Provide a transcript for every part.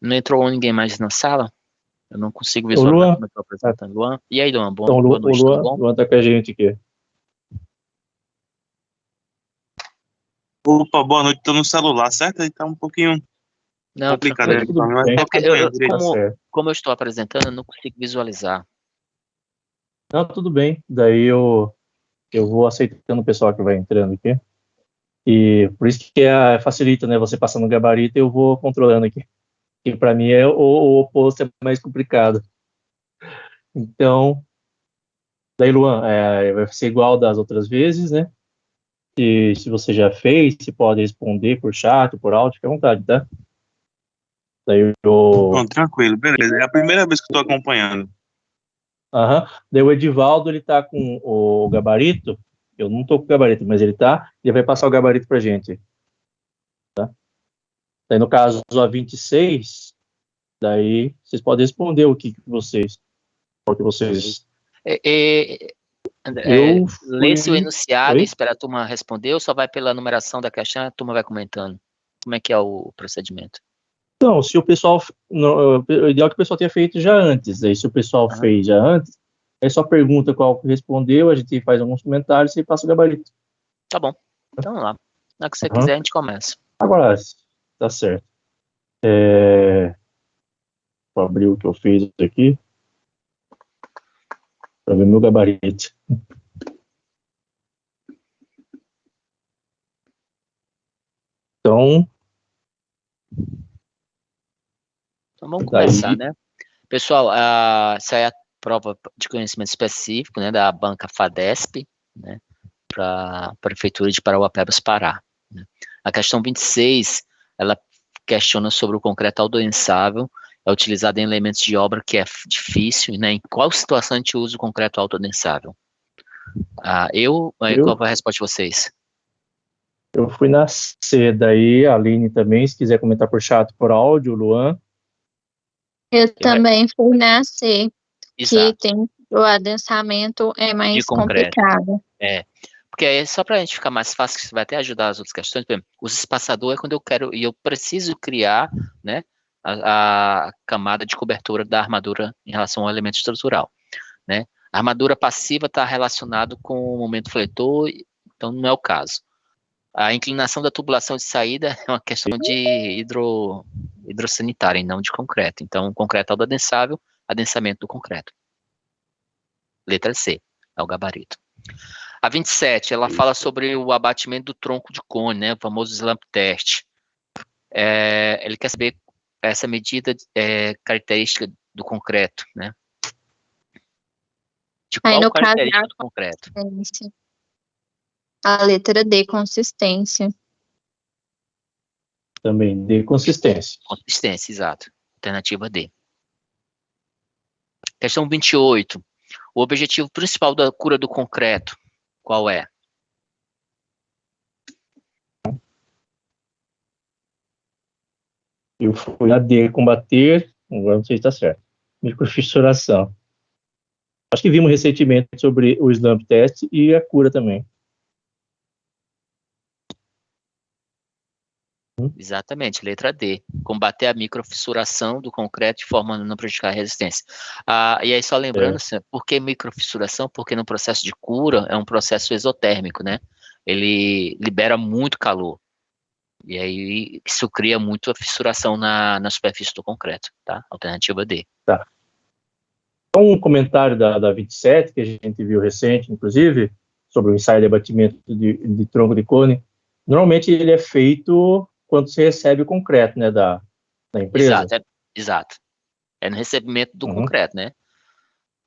Não entrou ninguém mais na sala? Eu não consigo O visualizar Luan, como eu estou apresentando. Luan? E aí, Luan? então, Boa o noite, tudo Luan, bom? Luan tá com a gente aqui. Opa, boa noite, tô no celular, certo? Aí tá um pouquinho Não, complicado tranquilo. aí pra mim, mas bem. tô É porque acompanhando direito. Tá certo. como eu estou apresentando, eu não consigo visualizar. Não, tudo bem. Daí eu vou aceitando o pessoal que vai entrando aqui. E por isso que facilita, né? Você passando o gabarito, eu vou controlando aqui. Que para mim é o oposto, é mais complicado. Então, daí, Luan, vai ser igual das outras vezes, né? E se você já fez, você pode responder por chat, por áudio, fica à vontade, tá? Daí Pronto, tranquilo, beleza. É a primeira vez que eu tô acompanhando. aham. Daí o Edivaldo, ele tá com o gabarito. Eu não tô com o gabarito, mas ele tá. Ele vai passar o gabarito pra gente. Daí, no caso, a 26, daí vocês podem responder o que vocês. É, é, Eu lê seu fui. enunciado e Oi? espera a turma responder, ou só vai pela numeração da questão e a turma vai comentando? Como é que é o procedimento? Então, se o pessoal. O ideal é que o pessoal tenha feito já antes. Aí, se o pessoal Aham. fez já antes, aí só pergunta qual que respondeu, a gente faz alguns comentários e passa o gabarito. Tá bom. Então vamos lá. Na que você Aham. quiser, a gente começa. Agora, tá certo. Vou abrir o que eu fiz aqui para ver meu gabarito. Então, Então vamos começar, daí. né? Pessoal, essa é a prova de conhecimento específico, né, da banca FADESP, né, para a Prefeitura de Parauapebas, Pará, né. A questão 26, ela questiona sobre o concreto autodensável, é utilizado em elementos de obra que é difícil, né, em qual situação a gente usa o concreto autodensável? Qual Eu, foi a resposta de vocês? eu fui na C, daí a Aline também, se quiser comentar por chat, por áudio, Luan. Eu Eu re- também fui na C, que Exato, tem o adensamento é de mais concreto. complicado. É, porque aí só para a gente ficar mais fácil, que isso vai até ajudar as outras questões. Por exemplo, os espaçadores é quando eu quero e eu preciso criar, né, a camada de cobertura da armadura em relação ao elemento estrutural, né? A armadura passiva está relacionado com o momento fletor, então não é o caso. A inclinação da tubulação de saída é uma questão de hidrossanitária e não de concreto. Então, concreto autoadensável, adensamento do concreto. Letra C, é o gabarito. A 27, ela fala sobre o abatimento do tronco de cone, né, o famoso slump test. Ele quer saber essa medida característica do concreto, né? De Aí, qual no caso, característica do concreto? a letra D, consistência. Também de consistência. Consistência, exato. Alternativa D. Questão 28. O objetivo principal da cura do concreto, qual é? Eu fui na D, combater, agora não sei se está certo, microfissuração. Acho que vimos recentemente sobre o slump test e a cura também. Exatamente, letra D. Combater a microfissuração do concreto de forma a não prejudicar a resistência. E aí, só lembrando, assim, por que microfissuração? Porque no processo de cura é um processo exotérmico, né? Ele libera muito calor. E aí isso cria muito a fissuração na superfície do concreto, tá? Alternativa D. Tá. Um comentário da 27, que a gente viu recente, inclusive, sobre o ensaio de abatimento de tronco de cone. Normalmente ele é feito quando se recebe o concreto, né, da empresa. Exato. É no recebimento do Uhum. concreto, né?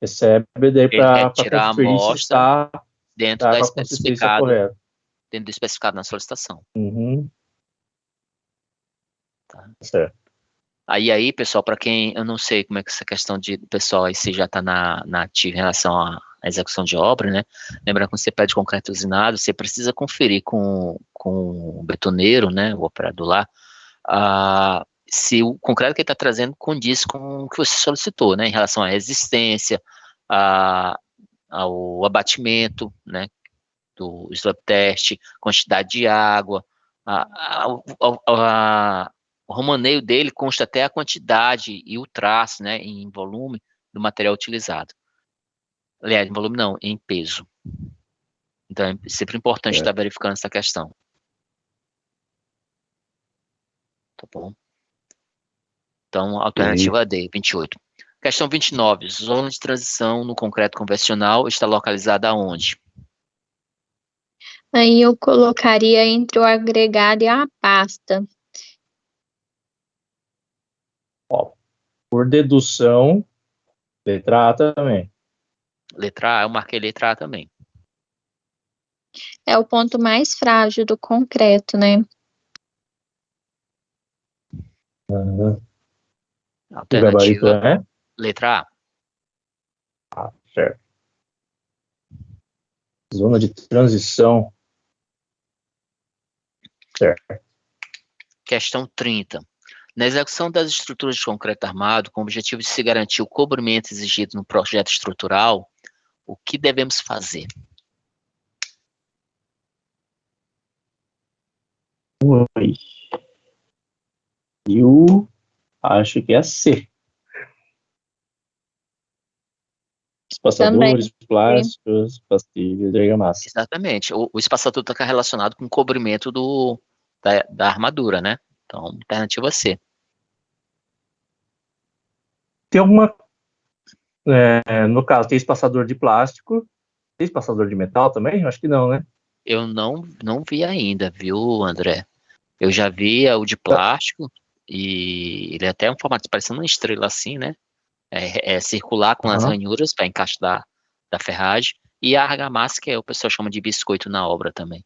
Recebe daí Ele para retira a conferir se amostra está dentro tá da com a consistência especificado, correta. dentro do especificado na solicitação. Uhum. Tá? Certo. Aí, pessoal, para quem, eu não sei como é que essa questão de pessoal aí se já está na ativa em relação à execução de obra, né? Lembrando que quando você pede concreto usinado, você precisa conferir com o betoneiro, né? O operador lá, se o concreto que ele está trazendo condiz com o que você solicitou, né? Em relação à resistência, ao abatimento, né? Do slope test, quantidade de água, O romaneio dele consta até a quantidade e o traço, né, em volume do material utilizado. Aliás, em volume não, em peso. Então é sempre importante estar verificando essa questão. Tá bom? Então, alternativa D, 28. Questão 29. Zona de transição no concreto convencional está localizada aonde? Aí eu colocaria entre o agregado e a pasta. Ó, por dedução, letra A também. Letra A, eu marquei letra A também. É o ponto mais frágil do concreto, né? O gabarito Alternativa, é? letra A. Ah, certo. Zona de transição. Certo. Questão 30. Na execução das estruturas de concreto armado, com o objetivo de se garantir o cobrimento exigido no projeto estrutural, o que devemos fazer? Oi. Eu acho que é a C. Também. Espaçadores, plásticos, pastilhas de argamassa. Exatamente. O espaçador está relacionado com o cobrimento da armadura, né? Então, alternativa C. Tem alguma... no caso, tem espaçador de plástico. Tem espaçador de metal também? Acho que não, né? Eu não vi ainda, viu, André? Eu já vi o de plástico e ele é até um formato parecendo uma estrela assim, né? É circular com as Aham. ranhuras para encaixe da ferragem. E a argamassa, que o pessoal chama de biscoito na obra também.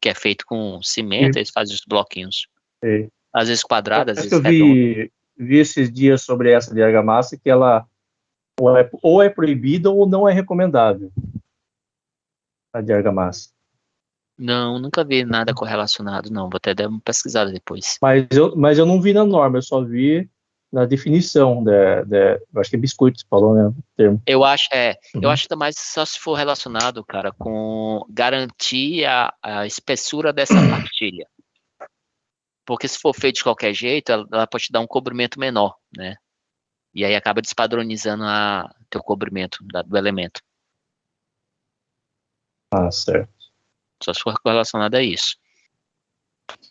Que é feito com cimento, eles fazem os bloquinhos. E- Às vezes quadrado, às Acho que eu vezes redondo. vi esses dias sobre essa de argamassa que ela ou é proibida ou não é recomendável, a de argamassa. Não, nunca vi nada correlacionado, não. Vou até dar uma pesquisada depois. Mas eu não vi na norma, eu só vi na definição. Eu acho que é biscoito, você falou, né? O termo. Eu acho Uhum. ainda mais só se for relacionado, cara, com garantir a espessura dessa partilha. Porque se for feito de qualquer jeito, ela pode te dar um cobrimento menor, né? E aí acaba despadronizando teu cobrimento do elemento. Ah, certo. Só se for relacionado a isso.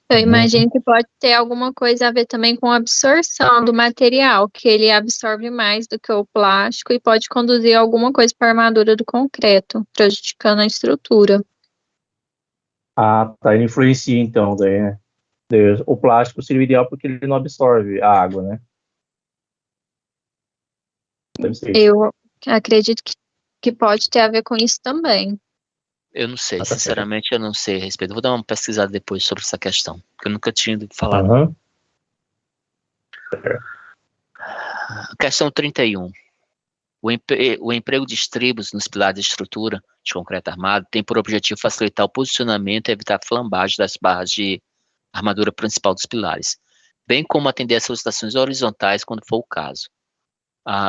Eu Uhum. imagino que pode ter alguma coisa a ver também com a absorção do material, que ele absorve mais do que o plástico e pode conduzir alguma coisa para a armadura do concreto, prejudicando a estrutura. Ah, tá. Ele influencia então, daí, né? O plástico seria o ideal porque ele não absorve a água, né? Deve ser isso. Eu acredito que pode ter a ver com isso também. Eu não sei, Ah, tá certo. sinceramente eu não sei a respeito. Vou dar uma pesquisada depois sobre essa questão, porque eu nunca tinha ouvido falar. Aham. Questão 31. O emprego de estribos nos pilares de estrutura de concreto armado tem por objetivo facilitar o posicionamento e evitar a flambagem das barras de armadura principal dos pilares, bem como atender a solicitações horizontais quando for o caso.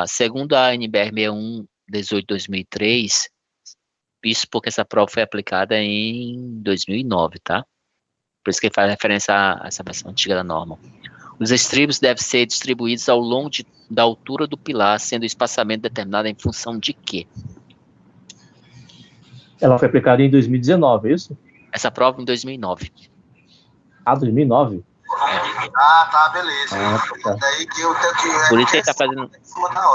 Segundo a NBR 6118/2003, isso porque essa prova foi aplicada em 2009, tá? Por isso que faz referência a essa versão antiga da norma. Os estribos devem ser distribuídos ao longo da altura do pilar, sendo o espaçamento determinado em função de quê? Ela foi aplicada em 2019, é isso? Essa prova em 2009. Ah, 2009? Ah, tá, beleza. Tá. Daí que eu tenho que Por isso que ele está fazendo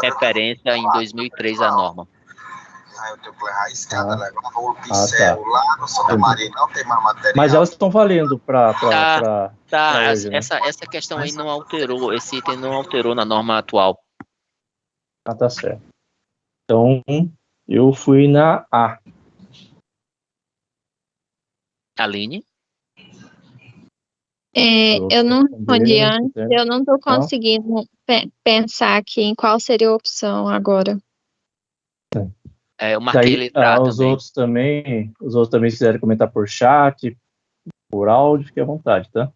referência em 2003 à norma. Eu tenho que levar a escada, levar o tá. pincel lá no Santa Maria, não tem mais material. Mas elas estão valendo para Tá, hoje, né? essa questão aí não alterou, esse item não alterou na norma atual. Ah, tá certo. Então, eu fui na A. Aline? Eu não respondi responder, antes, eu não estou conseguindo pensar aqui em qual seria a opção agora. Eu marquei letra A os também. outros também, se quiserem comentar por chat, por áudio, fique à vontade, tá?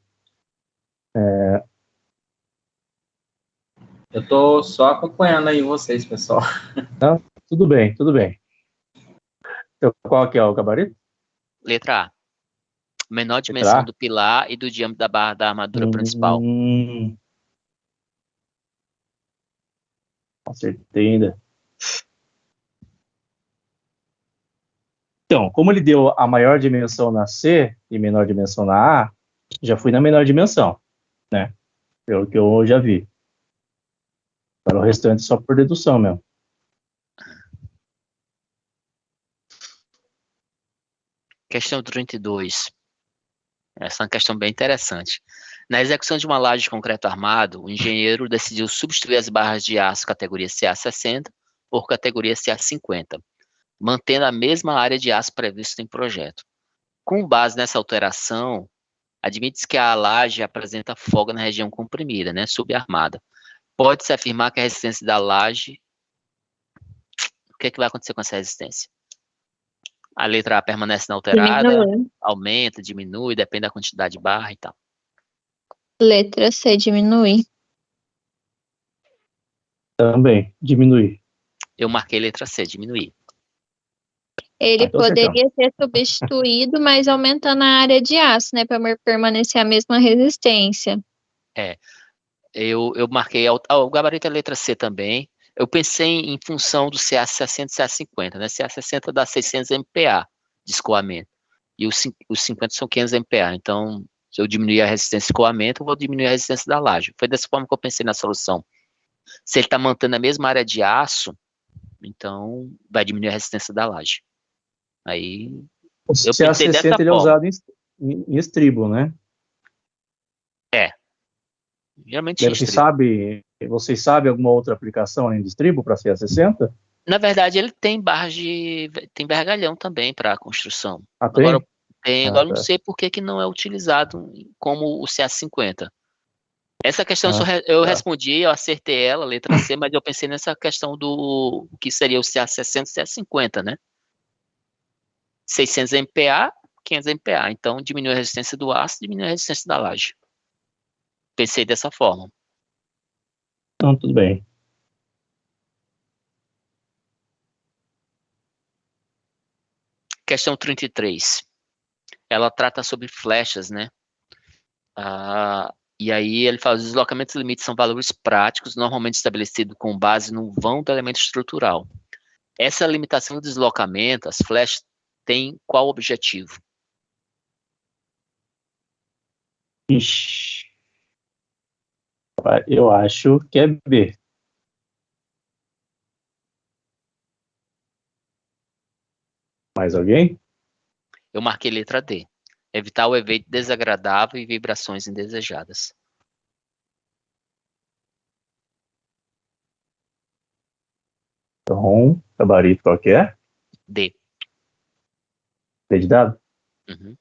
Eu tô só acompanhando aí vocês, pessoal. Tá? Tudo bem, tudo bem. Então, qual que é o gabarito? Letra A. Menor dimensão Será? do pilar e do diâmetro da barra da armadura principal. Acertei ainda. Então, como ele deu a maior dimensão na C e menor dimensão na A, já fui na menor dimensão, né? Pelo que eu já vi. Para o restante só por dedução mesmo. Questão 32. Essa é uma questão bem interessante. Na execução de uma laje de concreto armado, o engenheiro decidiu substituir as barras de aço categoria CA60 por categoria CA50, mantendo a mesma área de aço prevista em projeto. Com base nessa alteração, admite-se que a laje apresenta folga na região comprimida, né, subarmada. Pode-se afirmar que a resistência da laje... O que é que vai acontecer com essa resistência? A letra A permanece inalterada, Diminui. aumenta, diminui, depende da quantidade de barra e tal. Letra C, diminui. Também, diminuir. Eu marquei letra C, diminuir. Ele então acertamos. poderia ser substituído, mas aumentando a área de aço, né? Para permanecer a mesma resistência. Eu marquei o gabarito é letra C também. Eu pensei em função do CA60 e CA50, né? CA60 dá 600 MPa de escoamento. E os 50 são 500 MPa. Então, se eu diminuir a resistência de escoamento, eu vou diminuir a resistência da laje. Foi dessa forma que eu pensei na solução. Se ele está mantendo a mesma área de aço, então vai diminuir a resistência da laje. Aí, O eu pensei dessa CA60 ele é forma. usado em estribo, né? Geralmente Daí vocês sabem alguma outra aplicação além de estribo para CA60? Na verdade, ele tem barras tem vergalhão também para construção. Ah, Agora, tem? agora eu não Tá. sei por que que não é utilizado como o CA50. Essa questão Ah, eu tá. respondi, eu acertei ela, letra C, mas eu pensei nessa questão do que seria o CA60 e CA50, né? 600 MPa, 500 MPa. Então, diminui a resistência do aço, diminui a resistência da laje. Pensei dessa forma. Então, tudo bem. Questão 33. Ela trata sobre flechas, né? E aí ele fala: os deslocamentos limites são valores práticos, normalmente estabelecidos com base no vão do elemento estrutural. Essa limitação do deslocamento, as flechas, tem qual objetivo? Ixi. Eu acho que é B. Mais alguém? Eu marquei letra D. Evitar o efeito desagradável e vibrações indesejadas. Então, gabarito qual que é? D. D de dado? Uhum.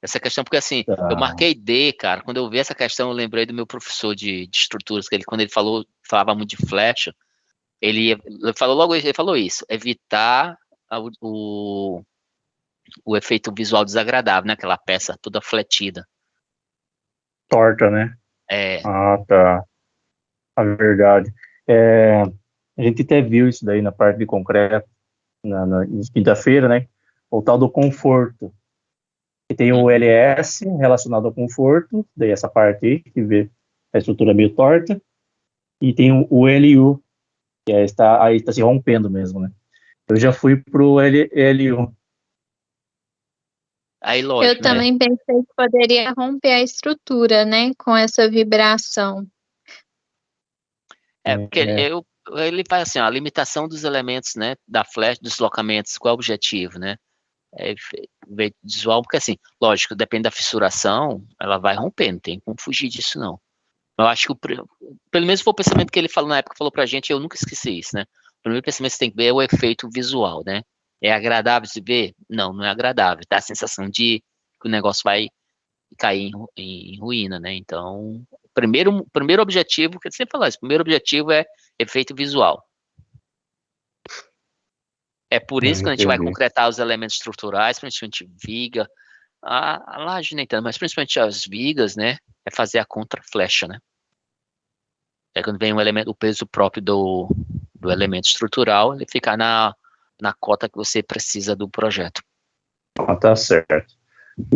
Essa questão, porque assim, Tá. eu marquei D, cara. Quando eu vi essa questão, eu lembrei do meu professor de estruturas, que quando ele falava muito de flecha, ele falou isso: evitar o efeito visual desagradável, né? Aquela peça toda fletida. Torta, né? É, Ah, tá. A verdade. A gente até viu isso daí na parte de concreto, na quinta-feira, né? O tal do conforto. E tem o LS relacionado ao conforto, daí essa parte aí, que vê a estrutura meio torta. E tem o LU, que aí está se rompendo mesmo, né? Eu já fui pro LU. aí lógico, Eu né? também pensei que poderia romper a estrutura, né? Com essa vibração. Porque ele faz assim, ó, a limitação dos elementos, né? Da flecha, dos deslocamentos, qual é o objetivo, né? Efeito visual, porque assim, lógico, depende da fissuração, ela vai romper, não tem como fugir disso, não. Eu acho que, pelo menos foi o pensamento que ele falou na época, falou pra gente, eu nunca esqueci isso, né? O primeiro pensamento que você tem que ver é o efeito visual, né? É agradável de ver? Não, não é agradável. Dá a sensação de que o negócio vai cair em ruína, né? Então, primeiro objetivo, que você falou, esse primeiro objetivo é efeito visual. É por isso que a gente vai Entendi. concretar os elementos estruturais, principalmente viga, a laje nem tanto, mas principalmente as vigas, né? É fazer a contraflecha, né? É quando vem o peso próprio do elemento estrutural, ele fica na cota que você precisa do projeto. Ah, tá certo.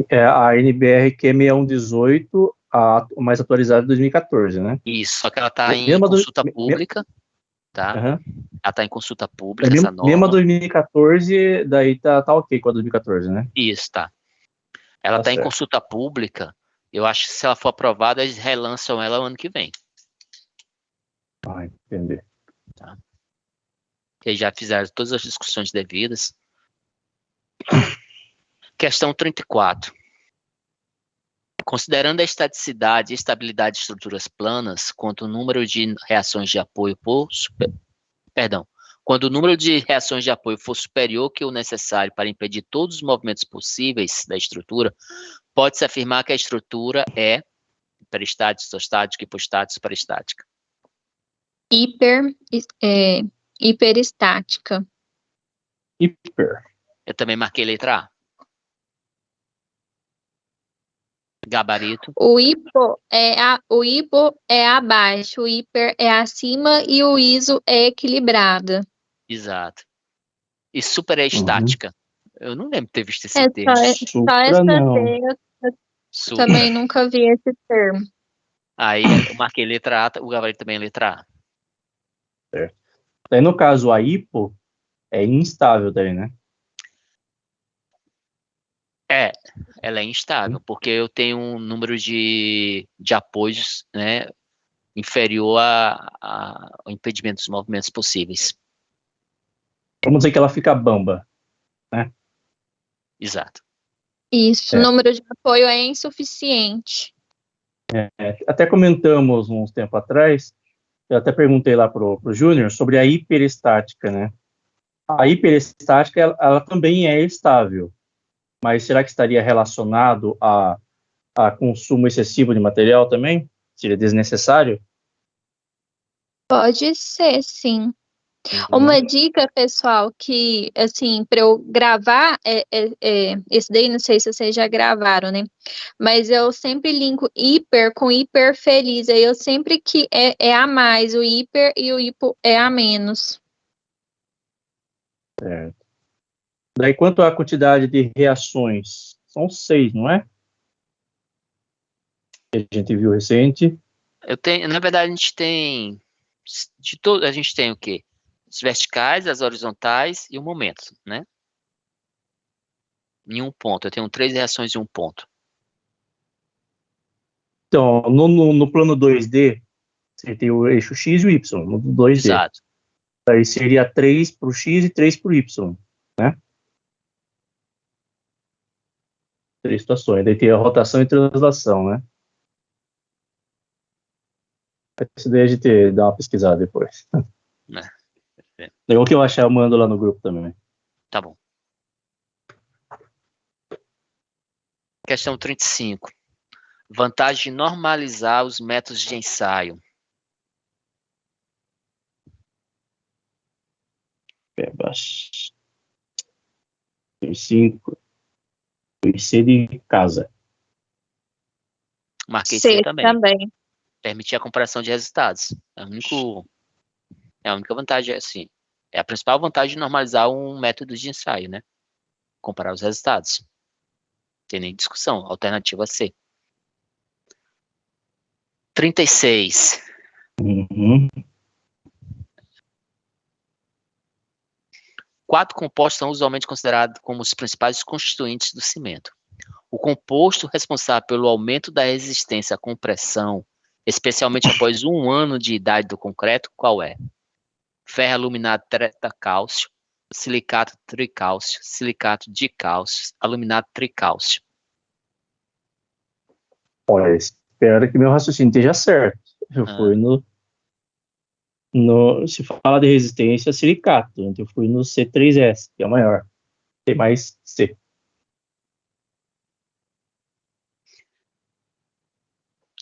É a NBR Q6118, a mais atualizada de 2014, né? Isso, só que ela está em Mesmo a do- consulta me- pública, tá? Aham. Ela está em consulta É pública, essa mesmo a norma. 2014, daí tá ok com a 2014, né? Isso, tá. Ela Tá está em certo. consulta pública. Eu acho que se ela for aprovada, eles relançam ela o ano que vem. Ah, entendi. Eles já fizeram todas as discussões devidas. Questão 34. Considerando a estaticidade e estabilidade de estruturas planas, quanto o número de reações de apoio quando o número de reações de apoio for superior que o necessário para impedir todos os movimentos possíveis da estrutura, pode-se afirmar que a estrutura é hiperestática, isostática, hipostática, superestática. Hiperestática. Hiper. Eu também marquei letra A. Gabarito. O hipo é abaixo, o hiper é acima e o iso é equilibrada. Exato. E superestática. Eu não lembro de ter visto esse É termo. só Supra, essa não. D, eu Super. também nunca vi esse termo. Aí eu marquei letra A, o gabarito também é letra A. Daí, no caso, a hipo é instável daí, né? Ela é instável, porque eu tenho um número de apoios, né, inferior ao impedimento dos movimentos possíveis. Vamos dizer que ela fica bamba. Exato. Isso, o número de apoio é insuficiente. Até comentamos uns tempo atrás, eu até perguntei lá pro Júnior sobre a hiperestática, né? A hiperestática, ela também é estável, mas será que estaria relacionado a consumo excessivo de material também? Seria desnecessário? Pode ser, sim. Uma dica, pessoal, que, assim, para eu gravar, esse daí, não sei se vocês já gravaram, né? Mas eu sempre linko hiper com hiper feliz. Aí eu sempre que é a mais, o hiper e o hipo é a menos. Daí, quanto à quantidade de reações, são 6, não é? Que a gente viu recente. Na verdade, a gente tem a gente tem o quê? As verticais, as horizontais e o momento, né? Em um ponto. Eu tenho 3 reações em um ponto. Então, no plano 2D, você tem o eixo X e o Y, no 2D. Exato. Daí seria 3 para o X e 3 para o Y, né? 3 situações. Daí tem a rotação e translação, né? Isso daí a gente dá uma pesquisada depois. Legal que eu achar, eu mando lá no grupo também. Tá bom. Questão 35. Vantagem de normalizar os métodos de ensaio. Baixo. 5. C de casa. Marquei C C também. Permitir a comparação de resultados. É a única vantagem, assim. É a principal vantagem de normalizar um método de ensaio, né? Comparar os resultados. Não tem nem discussão. Alternativa C. 36. Uhum. 4 compostos são usualmente considerados como os principais constituintes do cimento. O composto responsável pelo aumento da resistência à compressão, especialmente após 1 ano de idade do concreto, qual é? Ferro aluminado tetacálcio, silicato tricálcio, silicato dicálcio, aluminado tricálcio. Olha, espero que meu raciocínio esteja certo. Eu fui se fala de resistência, silicato. Então eu fui no C3S, que é o maior. Tem mais C.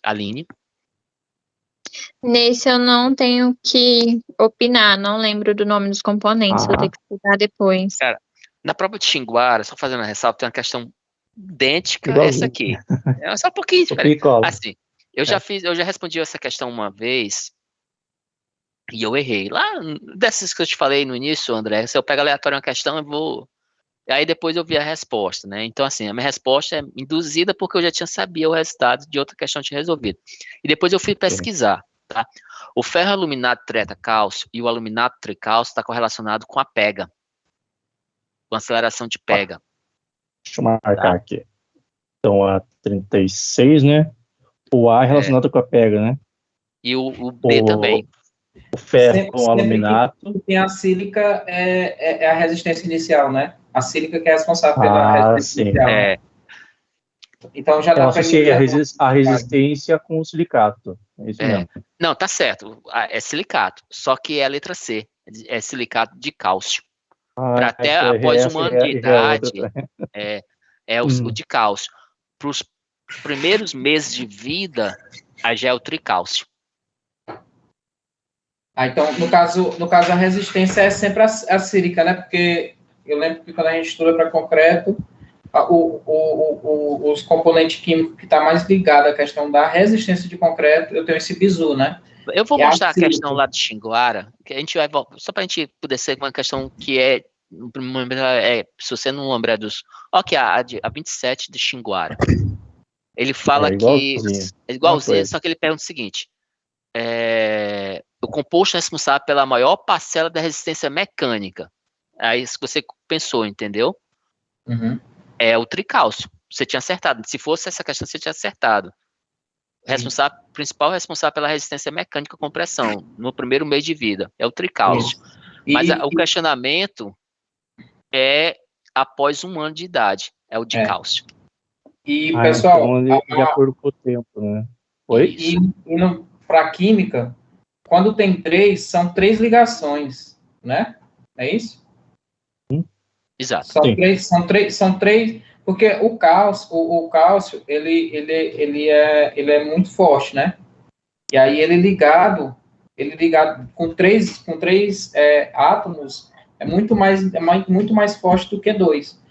Aline? Nesse eu não tenho que opinar, não lembro do nome dos componentes, vou ter que estudar depois. Cara, na prova de Xinguara, só fazendo a ressalva, tem uma questão idêntica a essa aqui. É só um pouquinho diferente. Assim, eu já respondi essa questão uma vez e eu errei. Lá, dessas que eu te falei no início, André, se eu pego aleatório uma questão, eu vou Aí depois eu vi a resposta, né? Então, assim, a minha resposta é induzida porque eu já tinha sabia o resultado de outra questão que tinha resolvido. E depois eu fui pesquisar, tá? O ferroaluminato treta-cálcio e o aluminato tricálcio está correlacionado com a pega, com aceleração de pega. Deixa eu marcar aqui. Então, a 36, né? O A é relacionado com a pega, né? E o B também. O ferro, o Sempre aluminato. que tem a sílica é a resistência inicial, né? A sílica que é responsável pela resistência sim. inicial. Né? Então já Eu dá para associei a resistência com o silicato. É isso mesmo. Não, tá certo. É silicato. Só que é a letra C. É silicato de cálcio. Para até após um ano de idade, o de cálcio. Para os primeiros meses de vida, aí já é o tricálcio. Então, no caso, a resistência é sempre a sílica, né? Porque eu lembro que quando a gente estuda para concreto, os componentes químicos que está mais ligado à questão da resistência de concreto, eu tenho esse bizu, né? Eu vou mostrar a questão lá de Xinguara, que a gente vai só para a gente poder ser uma questão que se você não lembrar dos... Ok, a 27 de Xinguara. Ele fala que... É igualzinho, só que ele pergunta o seguinte. O composto é responsável pela maior parcela da resistência mecânica. Aí se você pensou, entendeu? Uhum. É o tricálcio. Você tinha acertado. Se fosse essa questão, você tinha acertado. O principal responsável pela resistência mecânica à compressão no primeiro mês de vida é o tricálcio. Mas o questionamento é após um ano de idade, é o de cálcio. E, pessoal... Então, de acordo com o tempo, né? Oi? Para a química, quando tem 3, são 3 ligações, né? É isso? Exato. São três, porque o cálcio ele é muito forte, né? E aí ele ligado com três átomos é muito mais forte do que 2,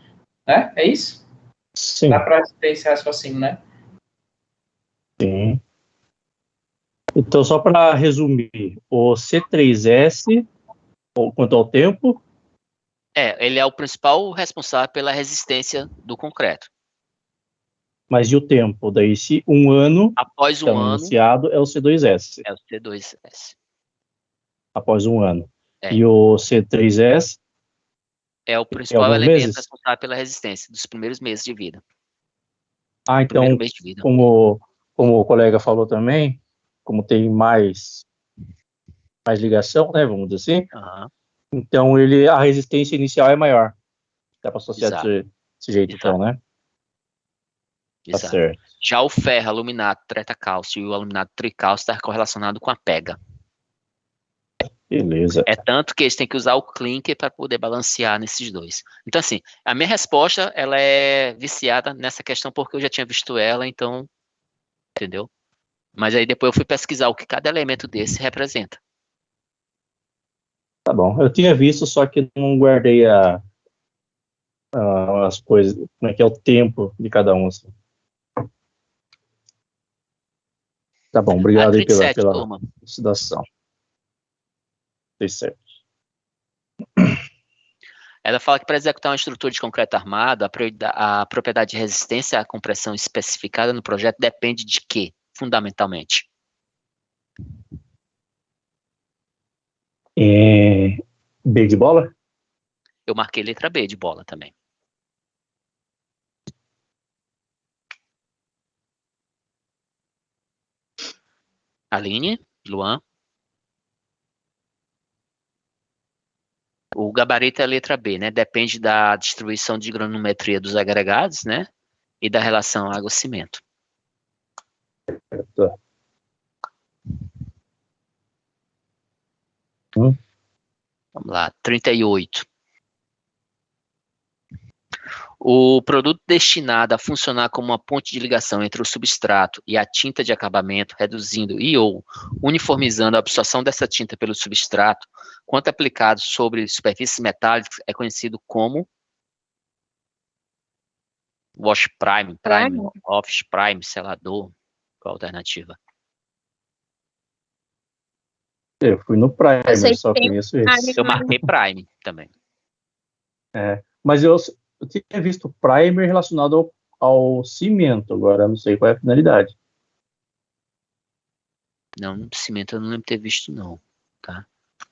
né? É isso? Sim. Dá para ter esse raciocínio, né? Sim. Então, só para resumir, o C3S, quanto ao tempo... ele é o principal responsável pela resistência do concreto. Mas e o tempo? Daí, se um ano após um ano anunciado, é o C2S. É o C2S. Após um ano. E o C3S? É o principal elemento responsável pela resistência dos primeiros meses de vida. Então, como o colega falou também, como tem mais ligação, né, vamos dizer assim, então a resistência inicial é maior. Dá para associar desse jeito, então, né? Tá certo. Já o ferro, aluminato, treta-cálcio e o aluminato tricálcio está correlacionado com a pega. Beleza. É tanto que eles têm que usar o clinker para poder balancear nesses dois. Então, assim, a minha resposta, ela é viciada nessa questão porque eu já tinha visto ela, então, entendeu? Mas aí depois eu fui pesquisar o que cada elemento desse representa. Tá bom. Eu tinha visto, só que não guardei as coisas, como é que é o tempo de cada um, assim. Tá bom, obrigado aí pela elucidação. 37. Ela fala que para executar uma estrutura de concreto armado, a propriedade de resistência à compressão especificada no projeto depende de quê, fundamentalmente? B de bola? Eu marquei letra B de bola também. Aline, Luan. O gabarito é a letra B, né? Depende da distribuição de granometria dos agregados, né? E da relação água-cimento. Vamos lá, 38. O produto destinado a funcionar como uma ponte de ligação entre o substrato e a tinta de acabamento, reduzindo ou uniformizando a absorção dessa tinta pelo substrato, quando aplicado sobre superfícies metálicas, é conhecido como wash prime, office prime, selador. Qual a alternativa? Eu fui no primer, só conheço esse. Eu marquei prime também. Mas eu tinha visto primer relacionado ao cimento, agora não sei qual é a finalidade. Não, no cimento eu não lembro de ter visto, não. Tá?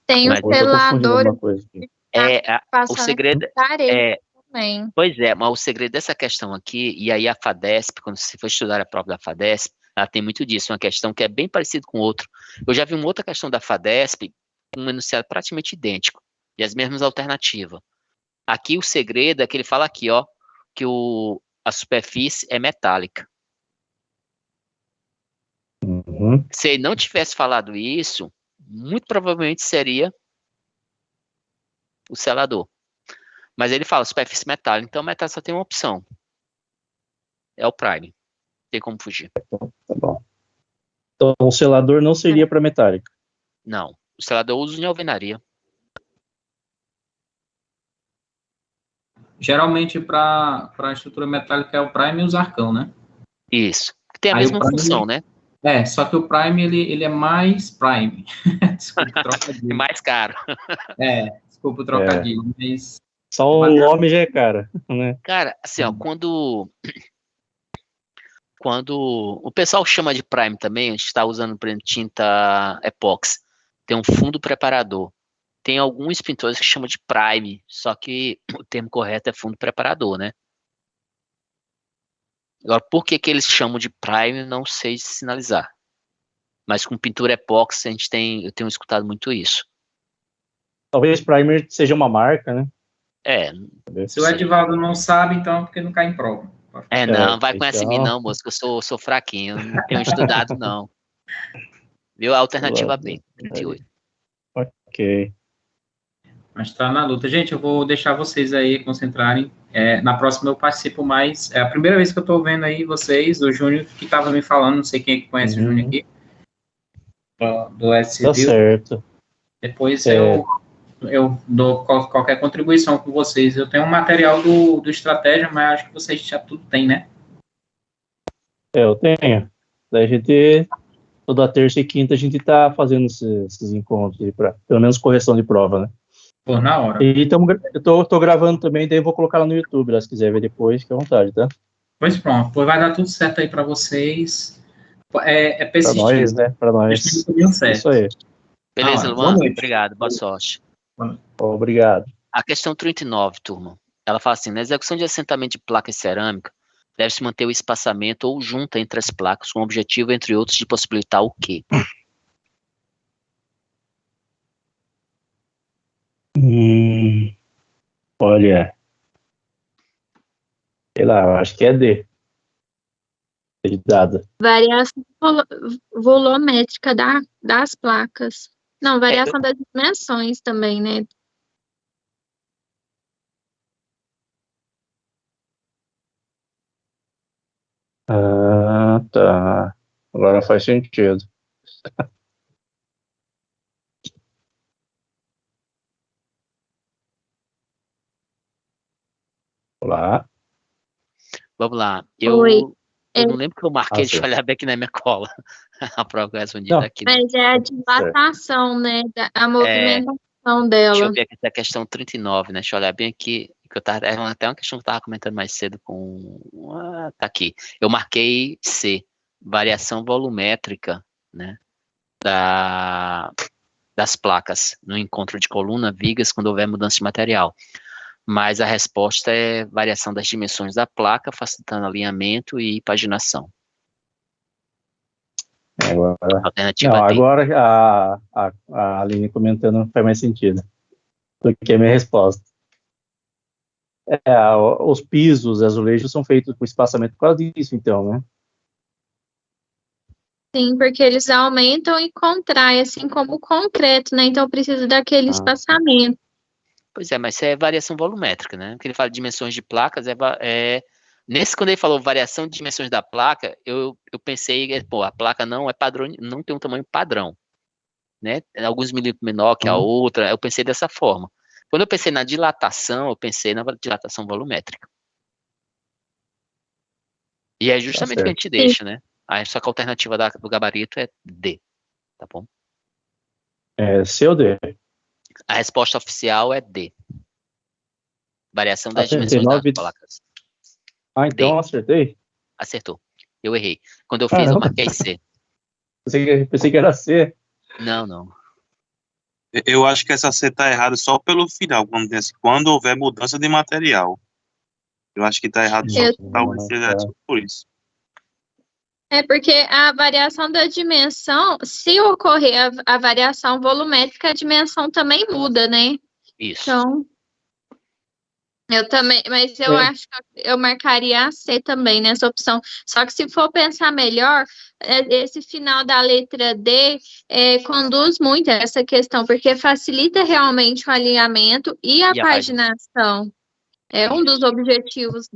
Tem o Mas- Ou eu tô confundindo selador alguma coisa aqui. O passando segredo parede é. também. Pois é, mas o segredo dessa questão aqui, e aí a FADESP, quando você for estudar a prova da FADESP, ela tem muito disso, uma questão que é bem parecida com outro. Eu já vi uma outra questão da FADESP, um enunciado praticamente idêntico, e as mesmas alternativas. Aqui o segredo é que ele fala aqui, ó, que a superfície é metálica. Uhum. Se ele não tivesse falado isso, muito provavelmente seria o selador. Mas ele fala superfície metálica, então metal só tem uma opção. É o prime. Não tem como fugir. Tá bom. Então, o selador não seria para metálica. Não. O selador usa em alvenaria. Geralmente, para a estrutura metálica é o prime e os arcão, né? Isso. Tem a Aí mesma o prime, função, né? só que o prime, ele é mais prime. Desculpa o É trocadilho. mais caro. Desculpa o trocadilho, mas... Só o nome já é cara, né? Cara, assim, ó, quando o pessoal chama de prime também, a gente está usando, por exemplo, tinta epóxi. Tem um fundo preparador. Tem alguns pintores que chamam de prime, só que o termo correto é fundo preparador, né? Agora, por que eles chamam de prime, não sei sinalizar. Mas com pintura epóxi, eu tenho escutado muito isso. Talvez primer seja uma marca, né? Se o Edivaldo não sabe, então é porque não cai em prova. Não, vai com então, essa em mim não, moço, que eu sou fraquinho, eu não tenho estudado, não. Viu? A alternativa B, 38. Ok. Mas tá na luta. Gente, eu vou deixar vocês aí concentrarem. Na próxima eu participo mais. É a primeira vez que eu tô vendo aí vocês, o Júnior que tava me falando, não sei quem é que conhece o Júnior aqui, do S Tá Civil. certo. Depois eu dou qualquer contribuição com vocês. Eu tenho um material do Estratégia, mas acho que vocês já tudo tem, né? Eu tenho. Daí a gente, toda terça e quinta, a gente tá fazendo esses encontros aí pra, pelo menos correção de prova, né? Por na hora. E eu tô gravando também, daí eu vou colocar lá no YouTube, lá, se quiser ver depois, fique à vontade, tá? Pois pronto. Pois vai dar tudo certo aí para vocês. É Pra persistir. nós, né? Pra nós. Certo. Isso aí. Beleza, Boa Luan? noite. Obrigado, boa sorte. Obrigado. A questão 39, turma. Ela fala assim, na execução de assentamento de placa em cerâmica, deve-se manter o espaçamento ou junta entre as placas, com o objetivo, entre outros, de possibilitar o quê? Olha, sei lá, eu acho que é D. De dada. Variação volumétrica das placas. Não, variação das dimensões também, né? Ah, tá. Agora faz sentido. Olá. Vamos lá. Oi. Eu não lembro que eu marquei, deixa eu Sim. olhar bem aqui na minha cola. A prova que eu respondi Não. tá aqui. Né? Mas é a dilatação, né? A movimentação Deixa dela. eu ver aqui essa questão 39, né? Deixa eu olhar bem aqui. Que era até uma questão que eu estava comentando mais cedo com. Tá aqui. Eu marquei C, variação volumétrica, né? Das placas no encontro de coluna, vigas, quando houver mudança de material. Mas a resposta é variação das dimensões da placa, facilitando alinhamento e paginação. Agora, Alternativa não, D. agora a Aline comentando faz mais sentido do que a minha resposta. Os pisos, azulejos são feitos com espaçamento por causa disso, então, né? Sim, porque eles aumentam e contraem, assim como o concreto, né? Então precisa daquele espaçamento. Pois é, mas isso é variação volumétrica, né? Porque ele fala de dimensões de placas, nesse, quando ele falou variação de dimensões da placa, eu pensei, pô, a placa não é padrão, não tem um tamanho padrão, né? Alguns milímetros menor que a outra, eu pensei dessa forma. Quando eu pensei na dilatação, eu pensei na dilatação volumétrica. E é justamente o que a gente deixa, né? Só que a alternativa do gabarito é D, tá bom? C ou D? A resposta oficial é D. Variação das Acertei dimensões das 9. placas. Ah, então acertei. Acertou. Eu errei. Quando eu fiz, eu Caramba. marquei C. Pensei que era C. Não. Eu acho que essa C tá errada só pelo final, quando tem assim, quando houver mudança de material. Eu acho que tá errado só, Eu- talvez seja só por isso. É porque a variação da dimensão, se ocorrer a variação volumétrica, a dimensão também muda, né? Isso. Então, eu também, mas eu acho que eu marcaria a C também nessa opção. Só que se for pensar melhor, esse final da letra D conduz muito a essa questão, porque facilita realmente o alinhamento e a E a paginação. É um dos objetivos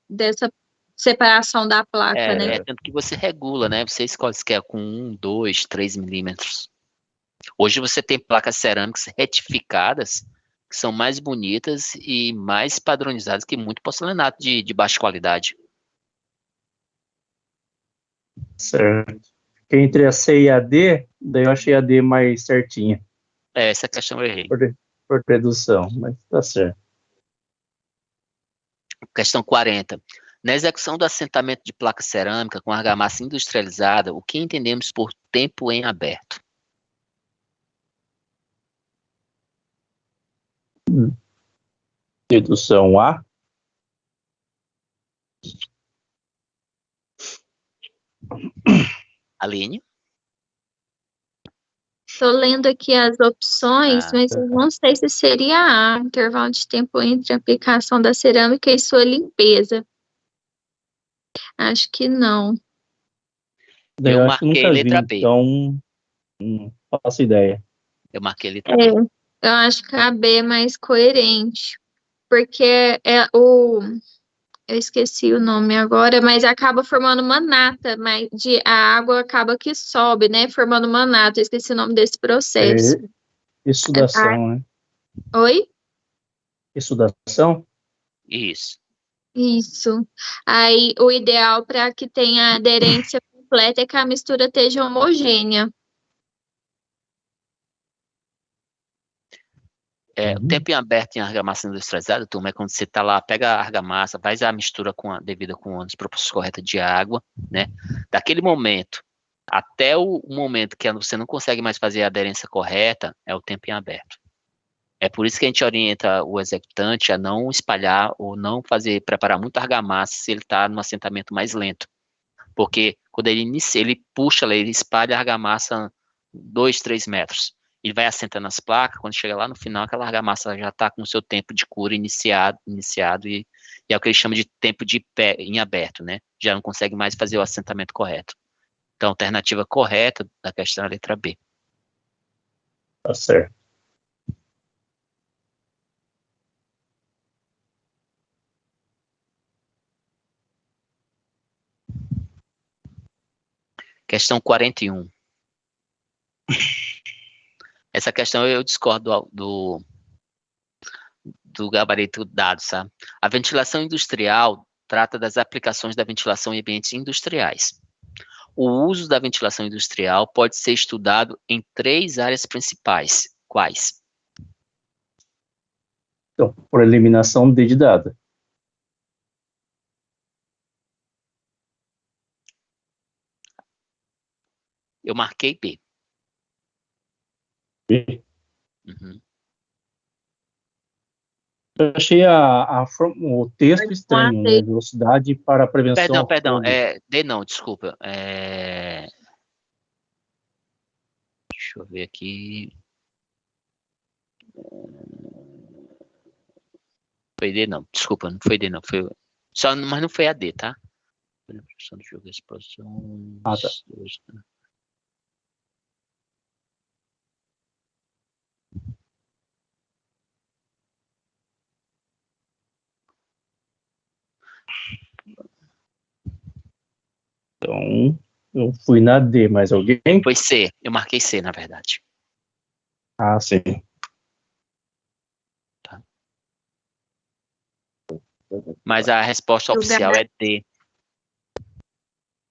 dessa separação da placa, né? Tanto que você regula, né? Você escolhe se quer com 1, 2, 3 milímetros. Hoje você tem placas cerâmicas retificadas que são mais bonitas e mais padronizadas que muito porcelanato de baixa qualidade. Certo. Fiquei entre a C e a D, daí eu achei a D mais certinha. Essa questão eu errei. Por redução, mas tá certo. Questão 40. Na execução do assentamento de placa cerâmica com argamassa industrializada, o que entendemos por tempo em aberto? Redução A. Aline? Estou lendo aqui as opções, mas eu não sei se seria A, intervalo de tempo entre a aplicação da cerâmica e sua limpeza. Acho que não. Daí Eu eu acho que marquei nunca vi, letra B. então não faço ideia. Eu marquei letra B. Eu acho que a B é mais coerente, porque eu esqueci o nome agora, mas acaba formando uma nata, mas a água acaba que sobe, né? Formando uma nata. Eu esqueci o nome desse processo. Exsudação, né? Oi? Exsudação? Isso. Isso. Aí, o ideal para que tenha aderência completa é que a mistura esteja homogênea. O tempo em aberto em argamassa industrializada, turma, é quando você tá lá, pega a argamassa, faz a mistura devida com as proporções corretas de água, né? Daquele momento até o momento que você não consegue mais fazer a aderência correta, é o tempo em aberto. É por isso que a gente orienta o executante a não espalhar ou não preparar muita argamassa se ele está no assentamento mais lento. Porque quando ele inicia, ele puxa, ele espalha a argamassa 2, 3 metros. Ele vai assentando as placas, quando chega lá no final, aquela argamassa já está com o seu tempo de cura iniciado e é o que ele chama de tempo de pé em aberto, né? Já não consegue mais fazer o assentamento correto. Então, a alternativa correta da questão é a letra B. Tá certo. Questão 41. Essa questão eu discordo do gabarito dado, sabe? A ventilação industrial trata das aplicações da ventilação em ambientes industriais. O uso da ventilação industrial pode ser estudado em 3 áreas principais. Quais? Então, por eliminação de dada. Eu marquei B. B. Uhum. Eu achei o texto estranho, né? Velocidade para prevenção. Perdão, D não, desculpa. Deixa eu ver aqui. Foi D não, desculpa, não foi D não, mas não foi a D, tá? Produção do jogo, explosões. Ah, tá. Então, eu fui na D, mas alguém? Foi C, eu marquei C, na verdade. Ah, sim. Tá. Mas a resposta oficial é D.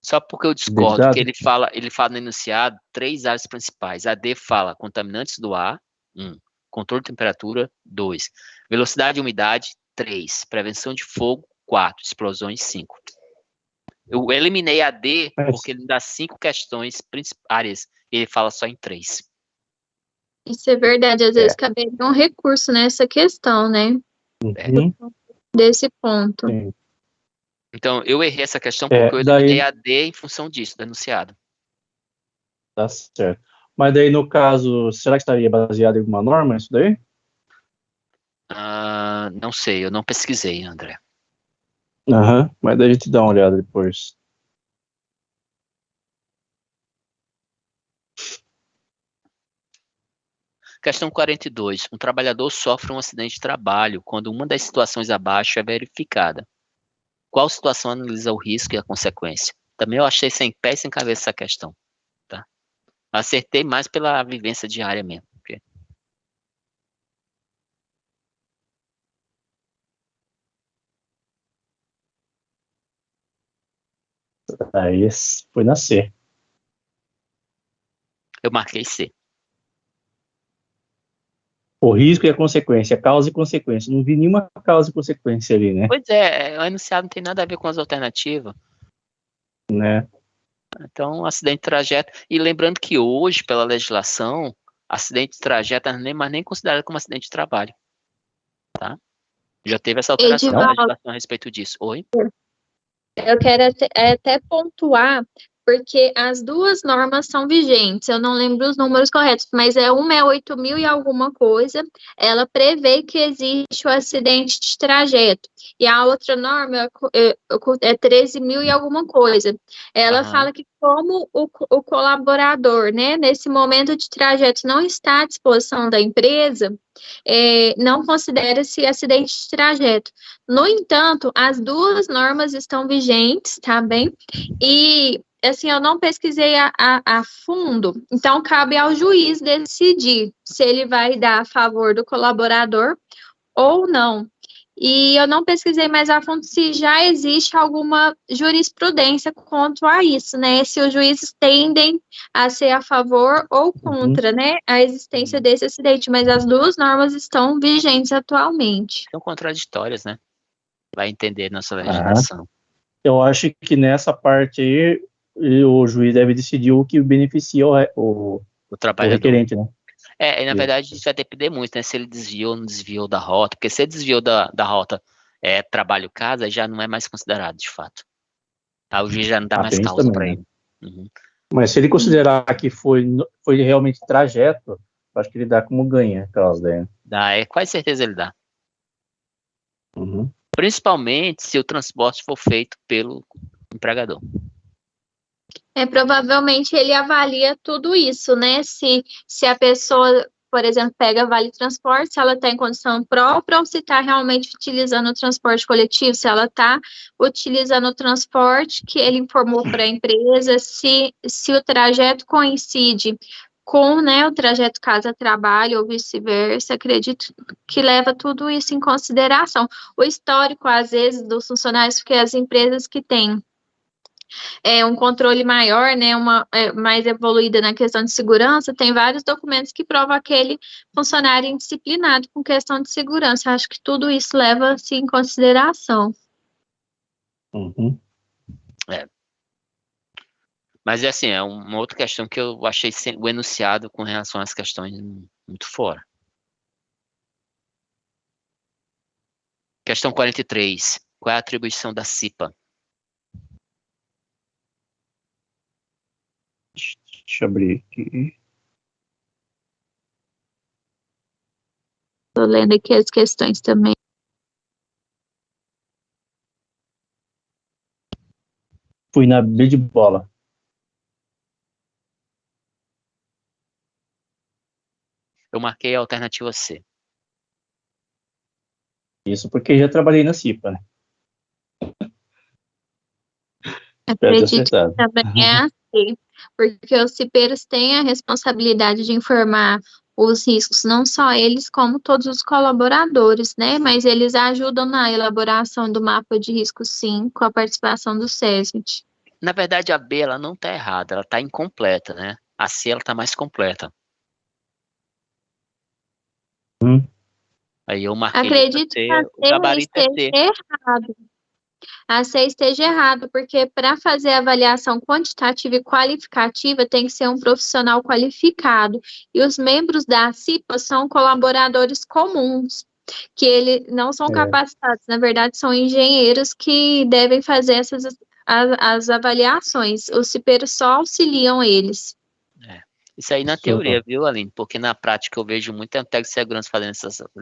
Só porque eu discordo que ele fala no enunciado 3 áreas principais. A D fala contaminantes do ar, controle de temperatura, 2. Velocidade e umidade, 3. Prevenção de fogo, 4. Explosões, 5. Eu eliminei a D porque ele dá 5 questões áreas e ele fala só em 3. Isso é verdade, às vezes caberia um recurso nessa questão, né? Desse ponto. Sim. Então, eu errei essa questão porque eu eliminei a D em função disso, do enunciado. Tá certo. Mas daí, no caso, será que estaria baseado em alguma norma isso daí? Não sei, eu não pesquisei, André. Mas daí a gente dá uma olhada depois. Questão 42. Um trabalhador sofre um acidente de trabalho quando uma das situações abaixo é verificada. Qual situação analisa o risco e a consequência? Também eu achei sem pé e sem cabeça essa questão. Tá? Acertei mais pela vivência diária mesmo. Okay? Aí foi na C. Eu marquei C. O risco e a consequência, causa e consequência. Não vi nenhuma causa e consequência ali, né? Pois é, o enunciado não tem nada a ver com as alternativas. Né? Então, acidente de trajeto. E lembrando que hoje, pela legislação, acidente de trajeto não é nem considerado como acidente de trabalho. Tá? Já teve essa alteração na legislação a respeito disso. Oi? Eu quero até pontuar, porque as duas normas são vigentes, eu não lembro os números corretos, mas uma é 8.000 e alguma coisa, ela prevê que existe o acidente de trajeto, e a outra norma é 13.000 e alguma coisa. Ela fala que como o colaborador, né, nesse momento de trajeto não está à disposição da empresa, não considera-se acidente de trajeto. No entanto, as duas normas estão vigentes, tá bem? E, assim, eu não pesquisei a fundo, então cabe ao juiz decidir se ele vai dar a favor do colaborador ou não. E eu não pesquisei mais a fundo se já existe alguma jurisprudência quanto a isso, né? Se os juízes tendem a ser a favor ou contra, né, a existência desse acidente, mas as duas normas estão vigentes atualmente. São contraditórias, né? Vai entender nossa legislação. Eu acho que nessa parte aí, o juiz deve decidir o que beneficia o trabalhador. O requerente, né? Na verdade, isso vai depender muito, né? Se ele desviou ou não desviou da rota, porque se ele desviou da rota trabalho-casa, já não é mais considerado, de fato. O juiz já não dá mais causa para ele. Uhum. Mas se ele considerar que foi realmente trajeto, acho que ele dá como ganha a causa daí. Dá, quase certeza ele dá. Uhum. Principalmente se o transporte for feito pelo empregador. Provavelmente ele avalia tudo isso, né? Se a pessoa, por exemplo, pega vale transporte, se ela está em condição própria ou se está realmente utilizando o transporte coletivo, se ela está utilizando o transporte que ele informou para a empresa, se o trajeto coincide com, né, o trajeto casa-trabalho ou vice-versa, acredito que leva tudo isso em consideração. O histórico, às vezes, dos funcionários, porque as empresas que têm um controle maior, né, mais evoluída na questão de segurança, tem vários documentos que provam aquele funcionário indisciplinado com questão de segurança. Acho que tudo isso leva-se em consideração. Uhum. Mas assim, é uma outra questão que eu achei o enunciado com relação às questões muito fora. Questão 43. Qual é a atribuição da CIPA? Deixa eu abrir aqui. Estou lendo aqui as questões também. Fui na B de bola. Eu marquei a alternativa C. Isso porque já trabalhei na CIPA, né? Acredito que também é assim, porque os cipeiros têm a responsabilidade de informar os riscos, não só eles, como todos os colaboradores, né? Mas eles ajudam na elaboração do mapa de risco, sim, com a participação do SESMIT. Na verdade, a B ela não está errada, ela está incompleta, né? A C ela está mais completa. Aí eu marquei Acredito que a C, o gabarito é esteja C. errado. A C esteja errado, porque para fazer a avaliação quantitativa e qualificativa tem que ser um profissional qualificado. E os membros da CIPA são colaboradores comuns, que eles não são capacitados, na verdade, são engenheiros que devem fazer as avaliações. Os cipeiros só auxiliam eles. Isso aí na teoria, viu, Aline? Porque na prática eu vejo muito técnico de segurança fazendo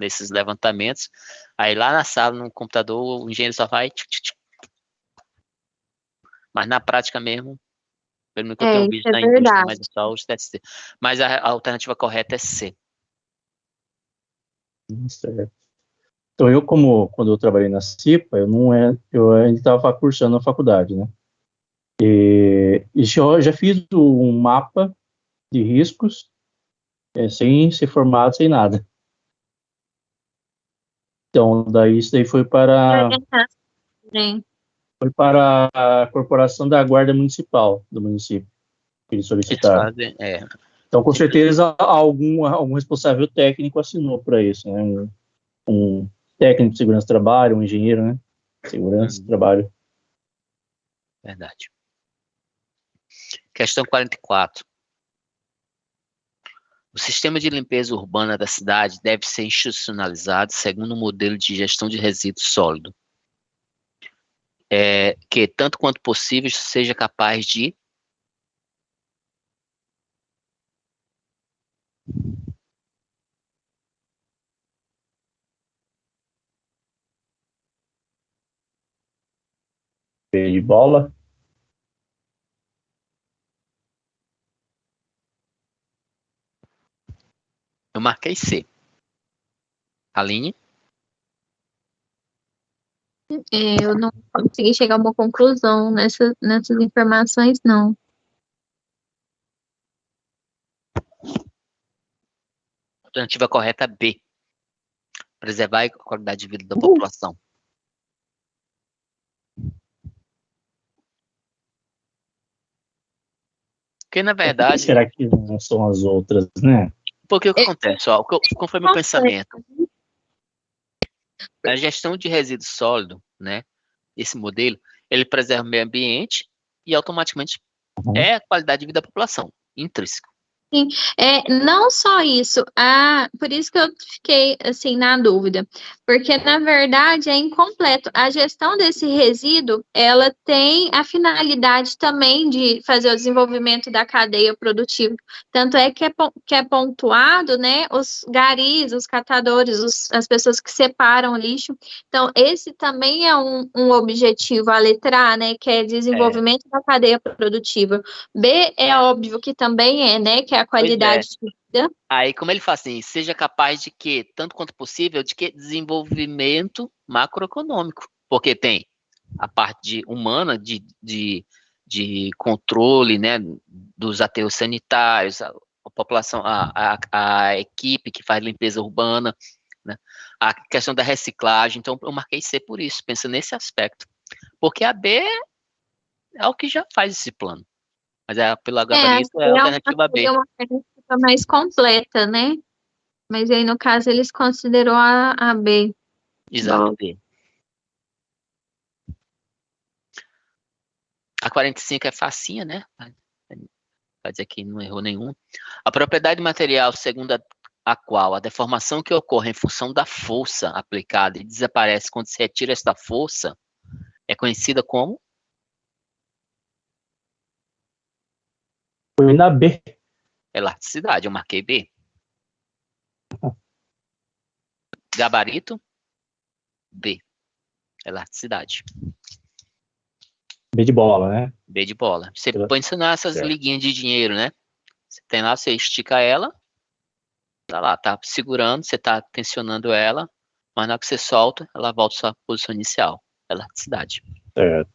esses levantamentos. Aí lá na sala, no computador, o engenheiro só vai. Mas na prática mesmo, pelo que eu tenho visto isso é na indústria, verdade. mas é só os testes. Mas a alternativa correta é C. Certo. Então, quando eu trabalhei na CIPA, eu ainda estava cursando na faculdade, né? E já fiz um mapa de riscos, sem ser formado, sem nada. Então, isso daí foi para a corporação da Guarda Municipal do município, que eles solicitaram. Então, com certeza, algum responsável técnico assinou para isso, né? Um técnico de segurança do trabalho, um engenheiro, né? Segurança do trabalho. Verdade. Questão 44. O sistema de limpeza urbana da cidade deve ser institucionalizado segundo um modelo de gestão de resíduos sólido, que, tanto quanto possível, seja capaz de De bola. Eu marquei C. Aline? Eu não consegui chegar a uma conclusão nessas informações, não. A alternativa correta é B. Preservar a qualidade de vida da população. Porque, na verdade... Será que não são as outras, né? Porque o que acontece? Qual foi meu pensamento? A gestão de resíduo sólido, né? Esse modelo, ele preserva o meio ambiente e automaticamente é a qualidade de vida da população, intrínseco. Sim, não só isso, por isso que eu fiquei assim na dúvida, porque na verdade é incompleto. A gestão desse resíduo, ela tem a finalidade também de fazer o desenvolvimento da cadeia produtiva. Tanto é que é pontuado, né, os garis, os catadores, as pessoas que separam o lixo. Então, esse também é um objetivo, a letra A, né, que é desenvolvimento da cadeia produtiva. B é óbvio que também né, que é a qualidade de vida. Aí, como ele fala assim, seja capaz de que, tanto quanto possível, de que desenvolvimento macroeconômico. Porque tem a parte humana de controle, né, dos aterros sanitários, a população, a equipe que faz limpeza urbana, né, a questão da reciclagem. Então, eu marquei C por isso, pensando nesse aspecto. Porque a B é o que já faz esse plano. Mas pela gabarito é a alternativa B. É uma alternativa mais completa, né? Mas aí, no caso, eles considerou a B. Exato, B. A 45 é facinha, né? Vai dizer que não errou nenhum. A propriedade material, segundo a qual a deformação que ocorre em função da força aplicada e desaparece quando se retira esta força, é conhecida como? Foi na B. Elasticidade, eu marquei B. Gabarito? B. Elasticidade. B de bola, né? B de bola. Você pode ensinar essas liguinhas de dinheiro, né? Você tem lá, você estica ela, tá lá, tá segurando, você tá tensionando ela, mas na hora que você solta, ela volta à sua posição inicial. Elasticidade. Certo.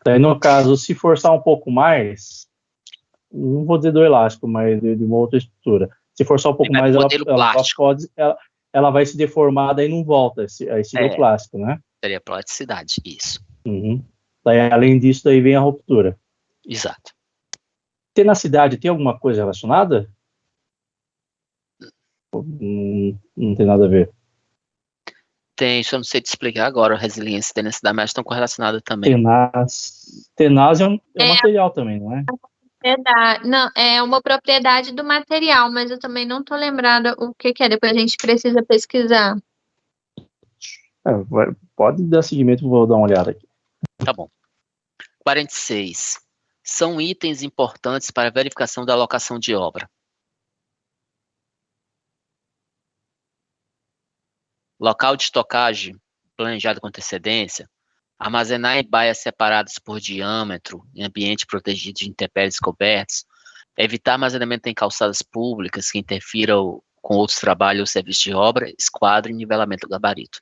Daí, no caso, se forçar um pouco mais, não vou dizer do elástico, mas de uma outra estrutura. Se forçar um pouco mais, ela vai se deformar, daí não volta. Aí seria o plástico, né? Seria plasticidade, isso. Daí, além disso, daí vem a ruptura. Exato. Na cidade, tem alguma coisa relacionada? não tem nada a ver? Tem, isso eu não sei te explicar agora, resiliência e tenacidade, mas estão correlacionadas também. Tenaz é um material também, não é? Não, é uma propriedade do material, mas eu também não tô lembrada o que é. Depois a gente precisa pesquisar. Pode dar seguimento, vou dar uma olhada aqui. Tá bom. 46. São itens importantes para a verificação da alocação de obra. Local de estocagem planejado com antecedência. Armazenar em baias separadas por diâmetro, em ambiente protegido de intempéries cobertos. Evitar armazenamento em calçadas públicas que interfiram com outros trabalhos ou serviços de obra. Esquadro e nivelamento do gabarito.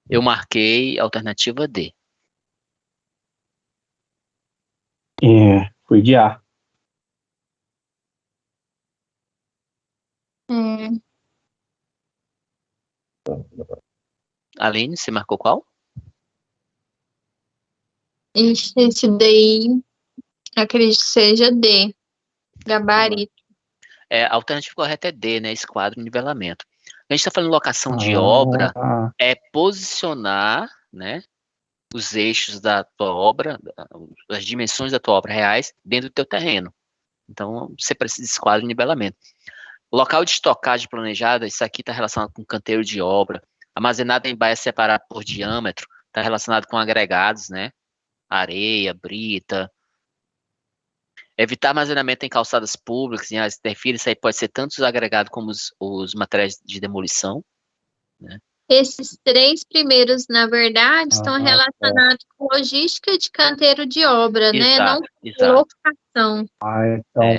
Eu marquei a alternativa D. Fui de A. Aline, você marcou qual? Esse daí, acredito que seja D. Gabarito. A alternativa correta é D, né? Esquadro e nivelamento. A gente está falando de locação de obra, é posicionar, né, os eixos da tua obra, as dimensões da tua obra reais dentro do teu terreno. Então, você precisa de esquadro e nivelamento. Local de estocagem planejada, isso aqui está relacionado com canteiro de obra. Armazenado em baia separada por diâmetro, está relacionado com agregados, né? Areia, brita. Evitar armazenamento em calçadas públicas, em áreas interfere, isso aí pode ser tanto os agregados como os materiais de demolição, né? Esses três primeiros, na verdade, estão relacionados com logística de canteiro de obra, né? Não com locação.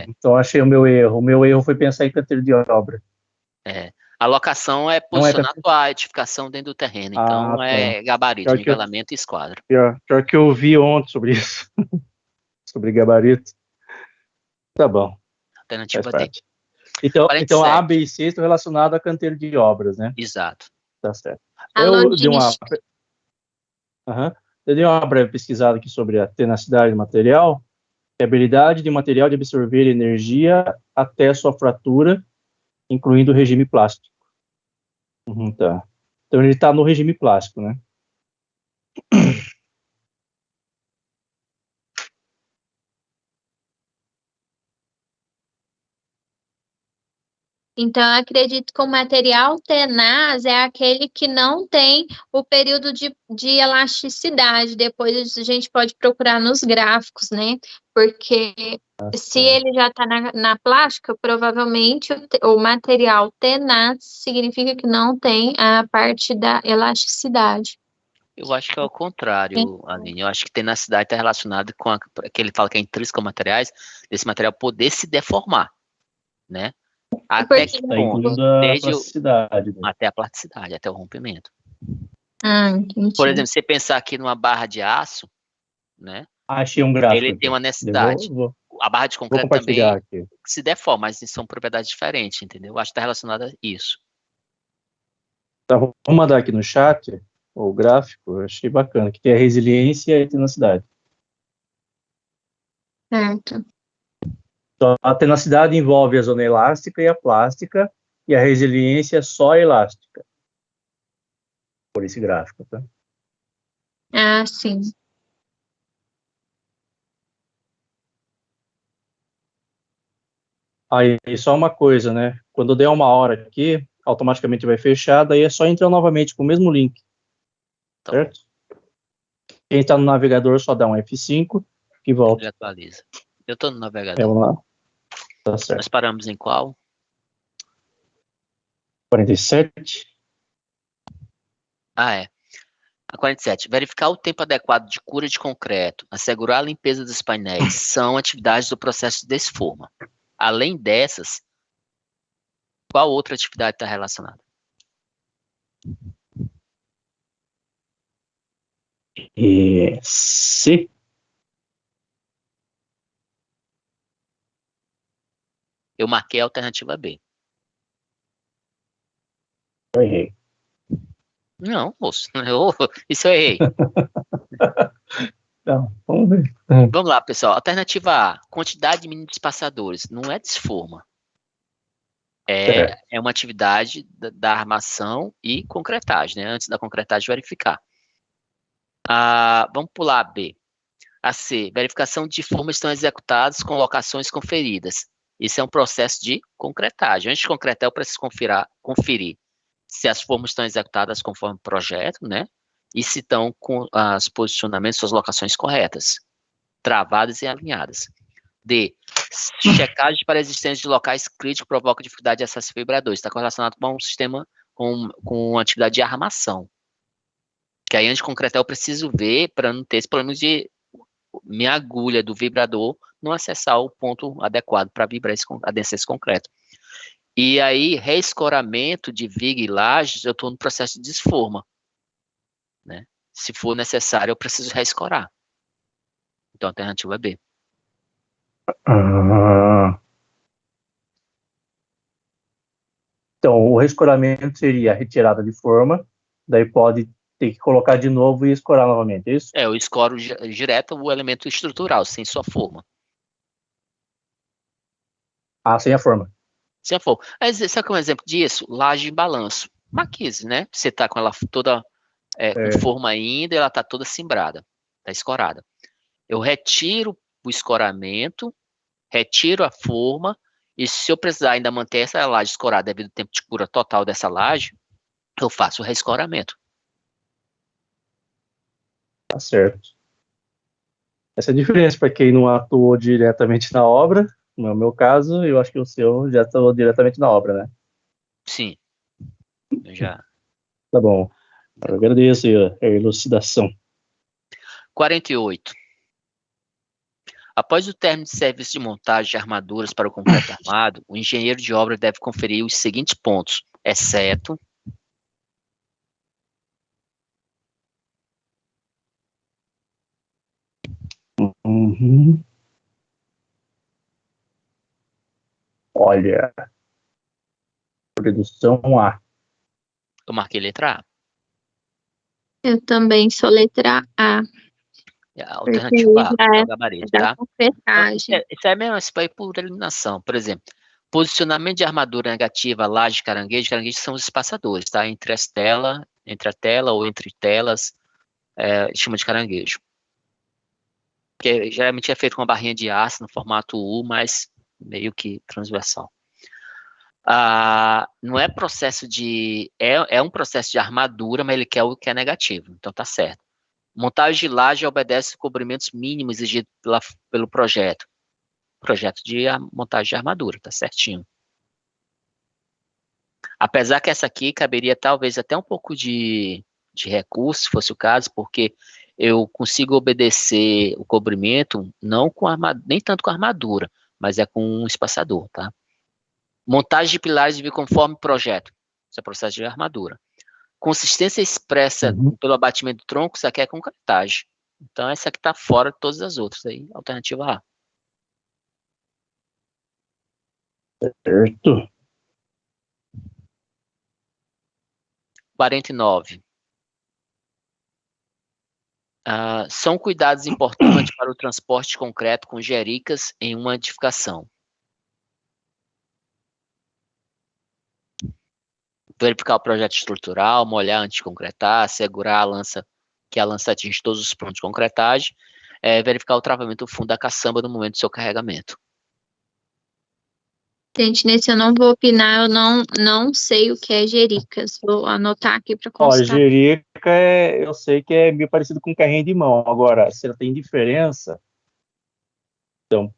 Então achei o meu erro. O meu erro foi pensar em canteiro de obra. A locação é posicionar a tua edificação dentro do terreno. Então, é gabarito, nivelamento e esquadro. Pior que eu ouvi ontem sobre isso. Sobre gabarito. Tá bom. Alternativa D. Então A, B e C estão relacionados a canteiro de obras, né? Exato. Tá certo. Eu dei uma breve pesquisada aqui sobre a tenacidade do material, a habilidade de material de absorver energia até sua fratura, incluindo o regime plástico. Tá. Então ele está no regime plástico, né? Então, eu acredito que o material tenaz é aquele que não tem o período de elasticidade. Depois a gente pode procurar nos gráficos, né? Porque se ele já está na plástica, provavelmente o material tenaz significa que não tem a parte da elasticidade. Eu acho que é o contrário, Aline. Eu acho que tenacidade está relacionado com que ele fala que é intrínseco a materiais, desse material poder se deformar, né? Até que ponto? Até a plasticidade, até o rompimento. Entendi. Por exemplo, se você pensar aqui numa barra de aço, né? Achei um gráfico. Ele tem uma necessidade. A barra de concreto também se deforma, mas são propriedades diferentes, entendeu? Acho que está relacionado a isso. Tá, vou mandar aqui no chat o gráfico, eu achei bacana, que tem a resiliência e a tenacidade. Certo. Então, a tenacidade envolve a zona elástica e a plástica, e a resiliência é só elástica. Por esse gráfico, tá? Sim. Aí, só uma coisa, né? Quando eu der uma hora aqui, automaticamente vai fechar, daí é só entrar novamente com o mesmo link. Certo? Quem está no navegador só dá um F5 e volta. Ele atualiza. Eu estou no navegador. Vamos lá. Tá certo. Nós paramos em qual? 47. A 47. Verificar o tempo adequado de cura de concreto, assegurar a limpeza dos painéis, são atividades do processo de desforma. Além dessas, qual outra atividade está relacionada? C. Eu marquei a alternativa B. Eu errei. Não, moço. Isso eu errei. Não, vamos ver. Vamos lá, pessoal. Alternativa A. Quantidade mínima de espaçadores. Não é desforma. É uma atividade da armação e concretagem, né? Antes da concretagem, verificar. Vamos pular a B. A C, verificação de formas estão executadas com locações conferidas. Isso é um processo de concretagem. Antes de concretar, eu preciso conferir se as formas estão executadas conforme o projeto, né? E se estão com os posicionamentos, suas locações corretas, travadas e alinhadas. D, checagem para a existência de locais críticos provoca dificuldade de acesso a vibradores. Está correlacionado com um sistema, com atividade de armação. Que aí, antes de concretar, eu preciso ver para não ter esse problema de minha agulha do vibrador não acessar o ponto adequado para vibrar adensar esse concreto. E aí, reescoramento de viga e lajes, eu estou no processo de desforma, né? Se for necessário, eu preciso reescorar. Então, a alternativa é B. Então, o reescoramento seria a retirada de forma, daí pode ter que colocar de novo e escorar novamente, é isso? Eu escoro direto o elemento estrutural, sem sua forma. Sem a forma. Sem a forma. Sabe qual é um exemplo disso? Laje em balanço. Maquise, né? Você está com ela toda com forma ainda, e ela está toda cimbrada, está escorada. Eu retiro o escoramento, retiro a forma, e se eu precisar ainda manter essa laje escorada devido ao tempo de cura total dessa laje, eu faço o reescoramento. Tá certo. Essa é a diferença para quem não atuou diretamente na obra. No meu caso, eu acho que o seu já atuou diretamente na obra, né? Sim. Eu já. Tá bom. Eu agradeço a elucidação. 48. Após o término de serviço de montagem de armaduras para o concreto armado, o engenheiro de obra deve conferir os seguintes pontos, exceto Olha, produção A. eu marquei letra A. Eu também sou letra A. A alternativa A, já é o gabarito, da tá? concretagem. Isso é mesmo, isso vai por eliminação. Por exemplo, posicionamento de armadura negativa, laje, caranguejo são os espaçadores, tá? Entre a tela ou entre telas, chama de caranguejo. Que geralmente é feito com uma barrinha de aço no formato U, mas meio que transversal. Não é processo de... É um processo de armadura, mas ele quer o que é negativo, então tá certo. Montagem de laje obedece cobrimentos mínimos exigidos pelo projeto. Projeto de montagem de armadura, tá certinho. Apesar que essa aqui caberia talvez até um pouco de recurso, se fosse o caso, porque eu consigo obedecer o cobrimento não com nem tanto com armadura, mas é com um espaçador, tá? Montagem de pilares de conforme projeto. Isso é processo de armadura. Consistência expressa pelo abatimento do tronco, isso aqui é concretagem. Então, essa aqui está fora de todas as outras. Aí, alternativa A. Certo. 49. São cuidados importantes para o transporte de concreto com jericas em uma edificação. Verificar o projeto estrutural, molhar antes de concretar, assegurar que a lança atinge todos os pontos de concretagem, verificar o travamento do fundo da caçamba no momento do seu carregamento. Gente, nesse eu não vou opinar, eu não sei o que é jericas. Vou anotar aqui para constar. Jerica eu sei que é meio parecido com carrinho de mão. Agora, se ela tem diferença, então,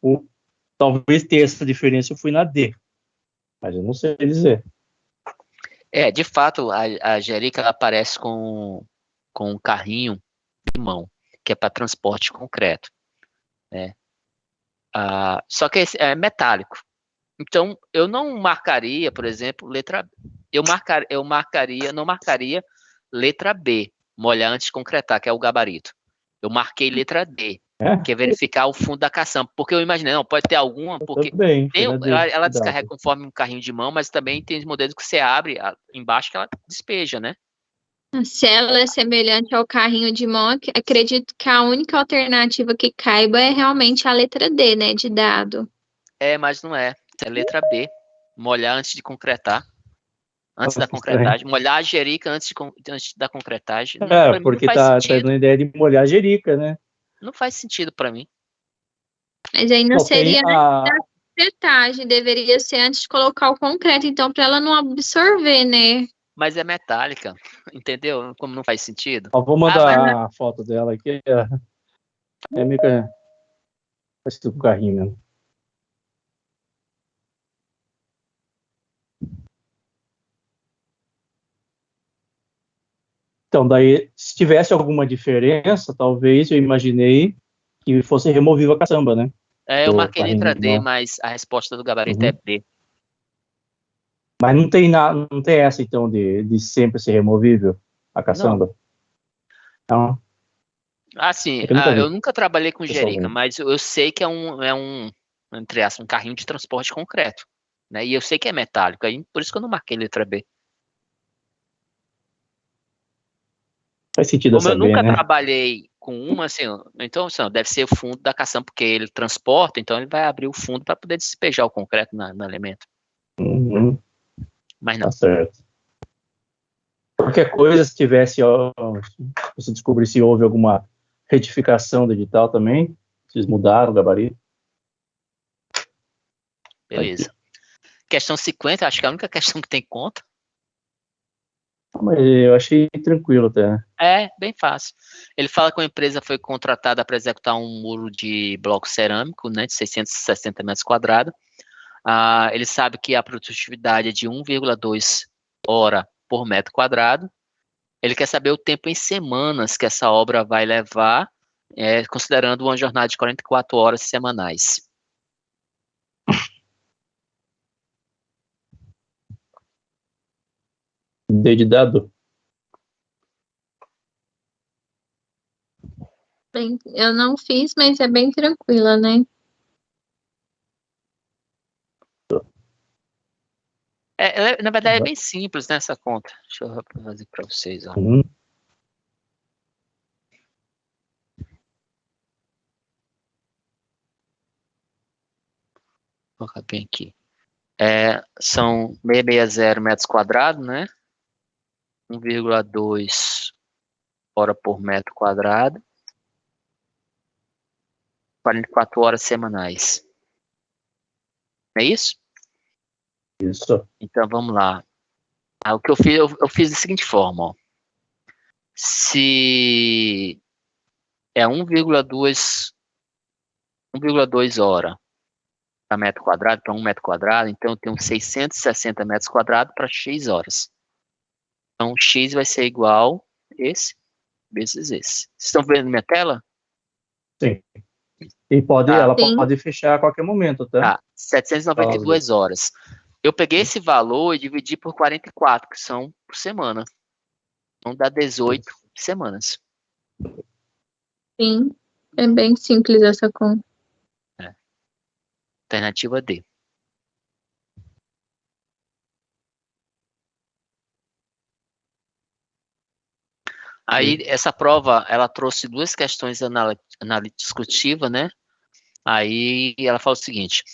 talvez ter essa diferença, eu fui na D. Mas eu não sei dizer. De fato, a jerica ela aparece com um carrinho de mão, que é para transporte concreto, né? Só que é metálico. Então, eu não marcaria, por exemplo, letra B. Não marcaria letra B, molhar antes de concretar, que é o gabarito. Eu marquei letra D, que é verificar o fundo da caçamba. Porque eu imaginei, não, pode ter alguma, porque ela descarrega conforme um carrinho de mão, mas também tem modelos que você abre embaixo que ela despeja, né? Se ela é semelhante ao carrinho de mão, acredito que a única alternativa que caiba é realmente a letra D, né, de dado. Mas não é. É letra B. Molhar antes de concretar. Antes da Nossa, estranho. concretagem. Molhar a jerica antes da concretagem. Pra mim não Porque faz tá sentido. dando a ideia de molhar a jerica, né? Não faz sentido pra mim. Mas aí não Bom, tem seria na concretagem, deveria ser antes de colocar o concreto, então, para ela não absorver, né? Mas é metálica. Entendeu? Como não faz sentido. Ó, vou mas- mandar a foto dela aqui. É meio que parecido com o carrinho mesmo. Então, daí, se tivesse alguma diferença, talvez eu imaginei que fosse removível a caçamba, né? Eu Do marquei letra D, carrinho, mas a resposta do gabarito Uhum. é B. mas não tem essa, então, de sempre ser removível a caçamba? Não. Assim, É que eu nunca vi. eu nunca trabalhei com Pessoal, jerica, mas eu sei que é um, entre aspas, um carrinho de transporte concreto, né? E eu sei que é metálico, aí por isso que eu não marquei letra B. Faz sentido Como eu saber, nunca né? trabalhei com uma, assim, então assim, deve ser o fundo da caçamba, porque ele transporta, então ele vai abrir o fundo para poder despejar o concreto no elemento. Uhum, Mas não. tá certo. Qualquer coisa, se tivesse, ó, você descobrir se houve alguma retificação do edital também, vocês mudaram o gabarito. Beleza. Questão 50, acho que é a única questão que tem conta. Mas eu achei tranquilo até. É, bem fácil. Ele fala que a empresa foi contratada para executar um muro de bloco cerâmico, né, de 660 metros quadrados. Ele sabe que a produtividade é de 1,2 hora por metro quadrado. Ele quer saber o tempo em semanas que essa obra vai levar, considerando uma jornada de 44 horas semanais. D de dado? Bem, eu não fiz, mas é bem tranquila, né? Na verdade, é bem simples, né, essa conta. Deixa eu fazer para vocês. Ó. Uhum. Vou colocar bem aqui. São 660 metros quadrados, né? 1,2 hora por metro quadrado. 44 horas semanais. É isso? Isso. Então, vamos lá. O que eu fiz da seguinte forma, ó. Se é 1,2 hora para metro quadrado, para 1 metro quadrado, então eu tenho 660 metros quadrados para X horas. Então, X vai ser igual esse vezes esse. Vocês estão vendo minha tela? Sim. E ela Sim. pode fechar a qualquer momento, tá? 792 horas. Eu peguei esse valor e dividi por 44, que são por semana. Então dá 18 semanas. Sim. É bem simples essa conta. Alternativa D. Aí, essa prova, ela trouxe duas questões discutivas, né? Aí, ela fala o seguinte.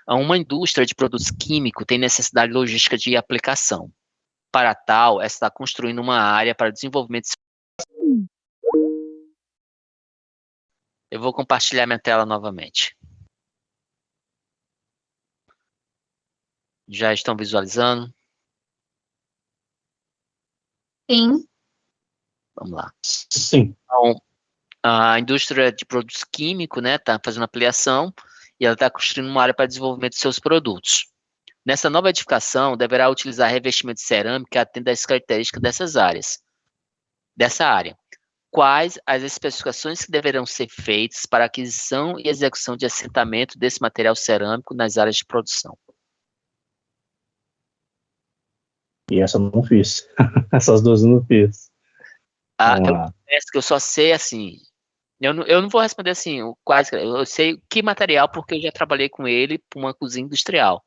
Uma indústria de produtos químicos tem necessidade logística de aplicação. Para tal, está construindo uma área para desenvolvimento. Eu vou compartilhar minha tela novamente. Já estão visualizando? Sim. Vamos lá. Sim. Então, a indústria de produtos químicos, né, está fazendo ampliação e ela está construindo uma área para desenvolvimento de seus produtos. Nessa nova edificação, deverá utilizar revestimento de cerâmica que atenda às características dessa área. Quais as especificações que deverão ser feitas para aquisição e execução de assentamento desse material cerâmico nas áreas de produção? E essa eu não fiz. Essas duas eu não fiz. Vamos lá. Confesso que eu só sei assim. Eu não vou responder assim, quais. Eu sei que material, porque eu já trabalhei com ele para uma cozinha industrial.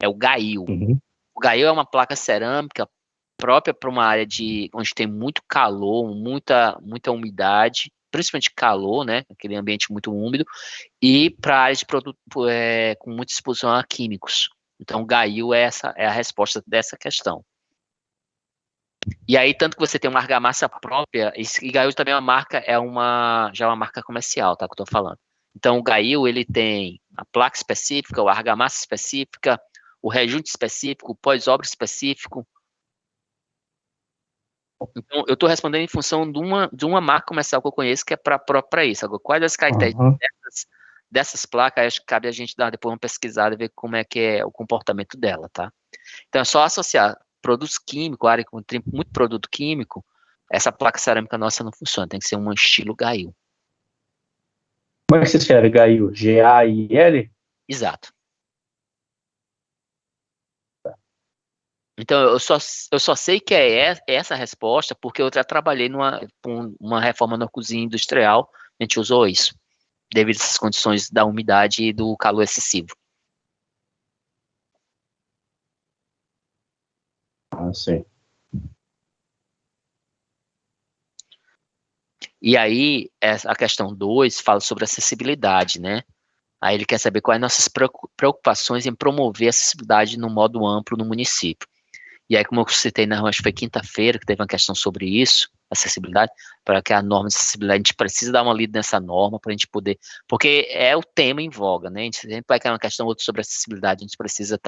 É o gail. Uhum. O gail é uma placa cerâmica própria para uma área onde tem muito calor, muita umidade, principalmente calor, né? Aquele ambiente muito úmido, e para áreas de produto com muita exposição a químicos. Então, GAIL é a resposta dessa questão. E aí, tanto que você tem uma argamassa própria, e GAIL também é uma marca, já é uma marca comercial, tá, que eu estou falando. Então, o GAIL, ele tem a placa específica, a argamassa específica, o rejunte específico, o pós-obra específico. Então, eu estou respondendo em função de uma marca comercial que eu conheço que é para isso. Agora, quais as características dessas placas, acho que cabe a gente dar depois uma pesquisada e ver como é que é o comportamento dela, tá? Então, é só associar produtos químicos, área com muito produto químico, essa placa cerâmica nossa não funciona, tem que ser um estilo GAIL. Como é que se escreve GAIL? G-A-I-L? Exato. Então, eu só sei que é essa a resposta porque eu já trabalhei uma reforma na cozinha industrial, a gente usou isso, devido a essas condições da umidade e do calor excessivo. Ah, sim. E aí, a questão 2 fala sobre acessibilidade, né? Aí ele quer saber quais nossas preocupações em promover a acessibilidade no modo amplo no município. E aí, como eu citei, acho que foi quinta-feira que teve uma questão sobre isso, acessibilidade, para que a norma de acessibilidade, a gente precisa dar uma lida nessa norma para a gente poder, porque é o tema em voga, né? A gente sempre vai cair uma questão outra sobre acessibilidade, a gente precisa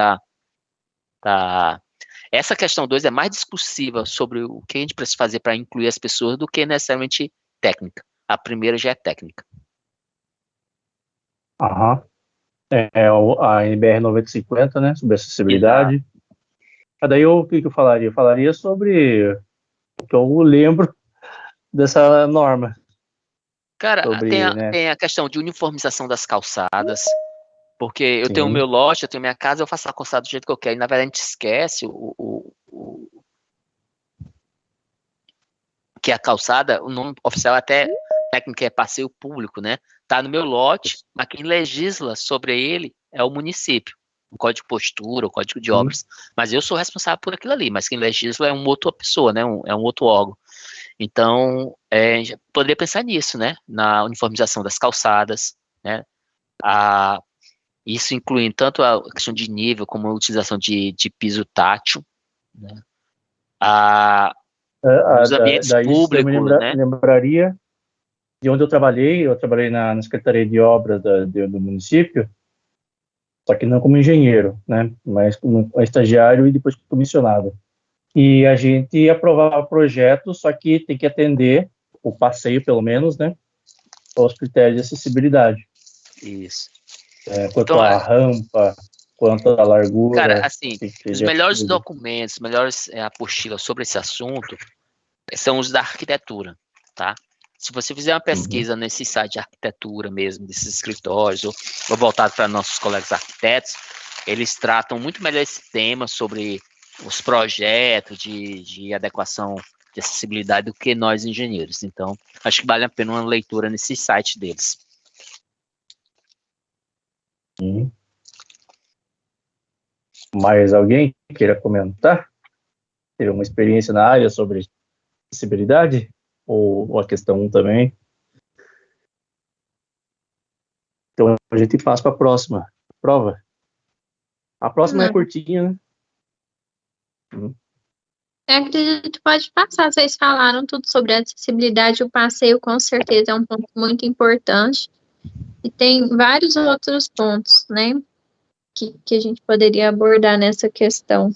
Essa questão 2 é mais discursiva sobre o que a gente precisa fazer para incluir as pessoas do que necessariamente técnica. A primeira já é técnica. Aham. A NBR 9050, né? Sobre acessibilidade. Exato. Daí o que eu falaria? Eu falaria sobre o que eu lembro dessa norma. Cara, Sobre, né? tem a questão de uniformização das calçadas, porque eu tenho o Sim. meu lote, eu tenho minha casa, eu faço a calçada do jeito que eu quero, e na verdade a gente esquece que a calçada, o nome oficial até técnico é passeio público, né? Tá no meu lote, mas quem legisla sobre ele é o município, o código de postura, o código de obras. Mas eu sou responsável por aquilo ali, mas quem legisla é uma outra pessoa, né? É um outro órgão. Então, poderia pensar nisso, né? Na uniformização das calçadas, né? Isso inclui tanto a questão de nível como a utilização de piso tátil, né? Nos ambientes Daí isso eu me públicos, né? lembraria de onde eu trabalhei. Eu trabalhei na Secretaria de Obras do município, só que não como engenheiro, né? Mas como estagiário e depois comissionado. E a gente aprovava projetos, só que tem que atender o passeio, pelo menos, né? Aos critérios de acessibilidade. Isso. Quanto Então, à rampa, quanto à largura. cara, assim, tem que ter os de melhores acessibilidade. documentos, melhores apostilas sobre esse assunto são os da arquitetura, tá? Se você fizer uma pesquisa nesse site de arquitetura mesmo, desses escritórios, ou voltado para nossos colegas arquitetos, eles tratam muito melhor esse tema sobre os projetos de adequação de acessibilidade do que nós engenheiros. Então, acho que vale a pena uma leitura nesse site deles. Sim. Mais alguém queira comentar? Ter uma experiência na área sobre acessibilidade? Ou a questão 1 também? Então a gente passa para a próxima prova. A próxima é curtinha, né? Eu acredito que pode passar. Vocês falaram tudo sobre a acessibilidade. O passeio, com certeza, é um ponto muito importante. E tem vários outros pontos, né? Que a gente poderia abordar nessa questão.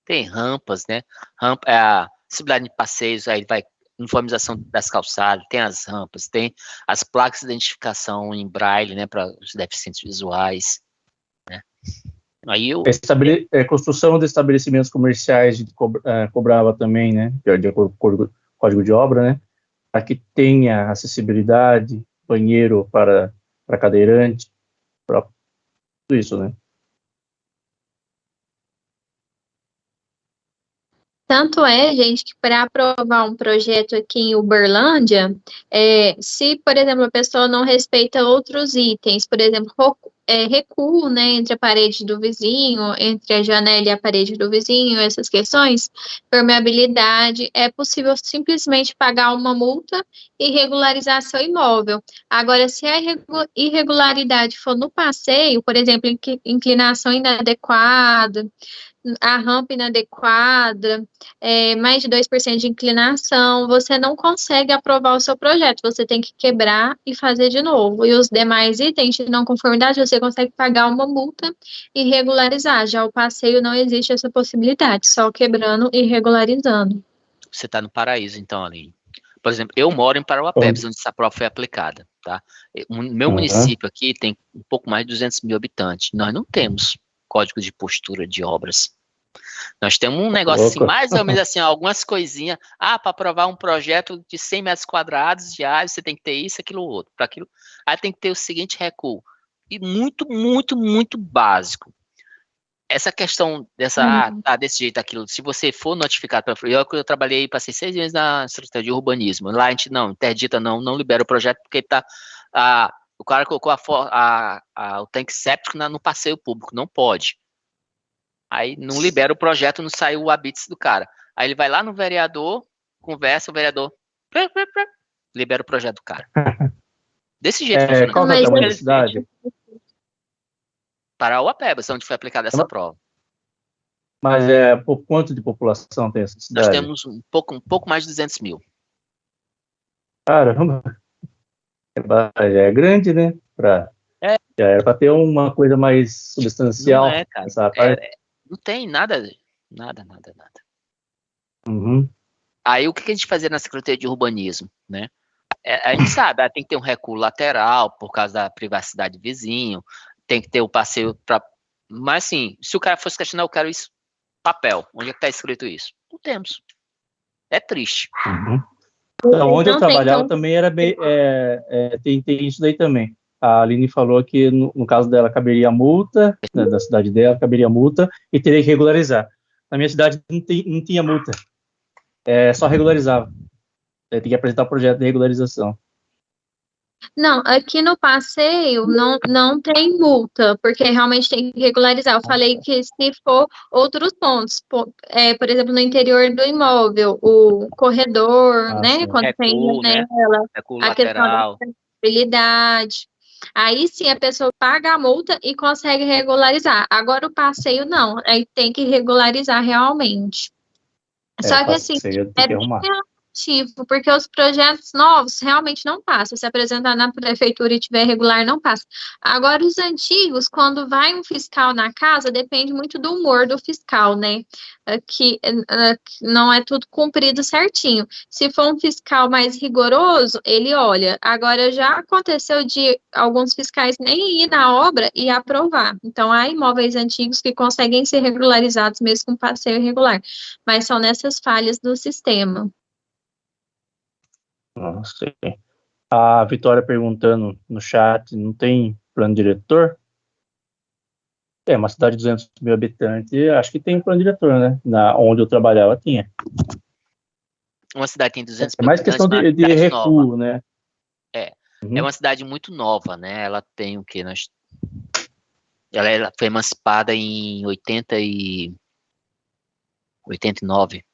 Tem rampas, né? Rampa é a acessibilidade de passeios, aí vai uniformização das calçadas, tem as rampas, tem as placas de identificação em braille, né, para os deficientes visuais, né? Aí Construção de estabelecimentos comerciais cobrava também, né? De acordo com o Código de Obra, né? Para que tenha acessibilidade, banheiro para cadeirante, para tudo isso, né? Tanto é, gente, que para aprovar um projeto aqui em Uberlândia, se, por exemplo, a pessoa não respeita outros itens, por exemplo, recuo, né, entre a parede do vizinho, entre a janela e a parede do vizinho, essas questões, permeabilidade, é possível simplesmente pagar uma multa e regularizar seu imóvel. Agora, se a irregularidade for no passeio, por exemplo, inclinação inadequada, a rampa inadequada, mais de 2% de inclinação, você não consegue aprovar o seu projeto, você tem que quebrar e fazer de novo. E os demais itens de não conformidade, você consegue pagar uma multa e regularizar. Já o passeio não existe essa possibilidade, só quebrando e regularizando. Você está no paraíso, então, ali. Por exemplo, eu moro em Parauapebas, onde essa prova foi aplicada, tá? O meu município aqui tem um pouco mais de 200 mil habitantes. Nós não temos código de postura de obras. Nós temos um negócio assim, mais ou menos assim, algumas coisinhas. Para aprovar um projeto de 100 metros quadrados de área, você tem que ter isso, aquilo, outro. Para aquilo, aí tem que ter o seguinte recuo. E muito, muito, muito básico. Essa questão desse jeito, aquilo, se você for notificado, eu trabalhei, passei 6 meses na Secretaria de Urbanismo, lá a gente não, interdita não libera o projeto, porque o cara colocou o tanque séptico no passeio público, não pode. Aí não libera o projeto, não saiu o habite do cara. Aí ele vai lá no vereador, conversa, o vereador libera o projeto do cara. Desse jeito funciona. Qual que é o tamanho da cidade? Parauapebas, onde foi aplicada essa prova. Mas por quanto de população tem essa cidade? Nós temos um pouco mais de 200 mil. Caramba! Já é grande, né? Já era para ter uma coisa mais substancial. Não é, cara. Não tem nada. Uhum. Aí o que a gente fazia na Secretaria de Urbanismo, né? A gente sabe, tem que ter um recuo lateral por causa da privacidade do vizinho, tem que ter o passeio para. Mas assim, se o cara fosse questionar, eu quero isso, papel. Onde é que está escrito isso? Não temos. É triste. Uhum. Então, onde eu trabalhava também era bem. Tem isso daí também. A Aline falou que no caso dela caberia multa, né, da cidade dela, caberia multa e teria que regularizar. Na minha cidade não tinha multa. Só regularizava. Tem que apresentar o projeto de regularização. Não, aqui no passeio não tem multa, porque realmente tem que regularizar. Eu falei que se for outros pontos, por exemplo, no interior do imóvel, o corredor, né? Sim. Quando tem janela, Recuo a questão da lateral. acessibilidade. Aí sim a pessoa paga a multa e consegue regularizar. Agora o passeio não, aí tem que regularizar realmente. Só que assim, tem que arrumar. relativo, porque os projetos novos realmente não passam. Se apresentar na prefeitura e tiver regular, não passa. Agora, os antigos, quando vai um fiscal na casa, depende muito do humor do fiscal, né? Que não é tudo cumprido certinho. Se for um fiscal mais rigoroso, ele olha. Agora, já aconteceu de alguns fiscais nem ir na obra e aprovar. Então, há imóveis antigos que conseguem ser regularizados mesmo com passeio irregular, mas são nessas falhas do sistema. Não sei. A Vitória perguntando no chat, não tem plano diretor? Uma cidade de 200 mil habitantes, acho que tem plano diretor, né? Onde eu trabalhava tinha. Uma cidade tem 200 mil mais habitantes, questão de recuo, nova. né? É uma cidade muito nova, né? Ela tem o quê? Ela foi emancipada em 89,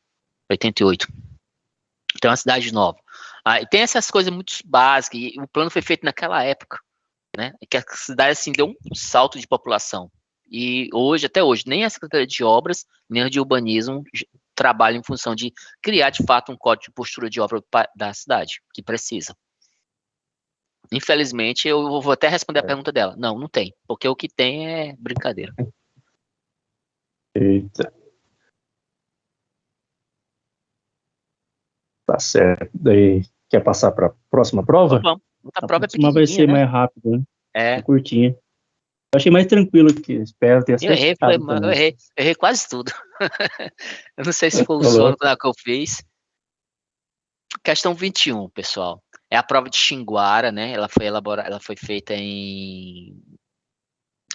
88. Então é uma cidade nova. E tem essas coisas muito básicas, e o plano foi feito naquela época, né? Que a cidade assim deu um salto de população. E até hoje, nem a Secretaria de Obras, nem a de Urbanismo trabalham em função de criar de fato um código de postura de obra da cidade, que precisa. Infelizmente, eu vou até responder a pergunta dela. Não tem, porque o que tem é brincadeira. Eita. Tá certo. Daí, quer passar para a próxima prova? Vamos. A prova é pequenininha, vai ser né? mais rápido, né? É curtinha. Eu achei mais tranquilo que espero ter acertado. Eu errei quase tudo. Eu não sei se foi o sono que eu fiz. Questão 21, pessoal. É a prova de Xinguara, né? Ela foi feita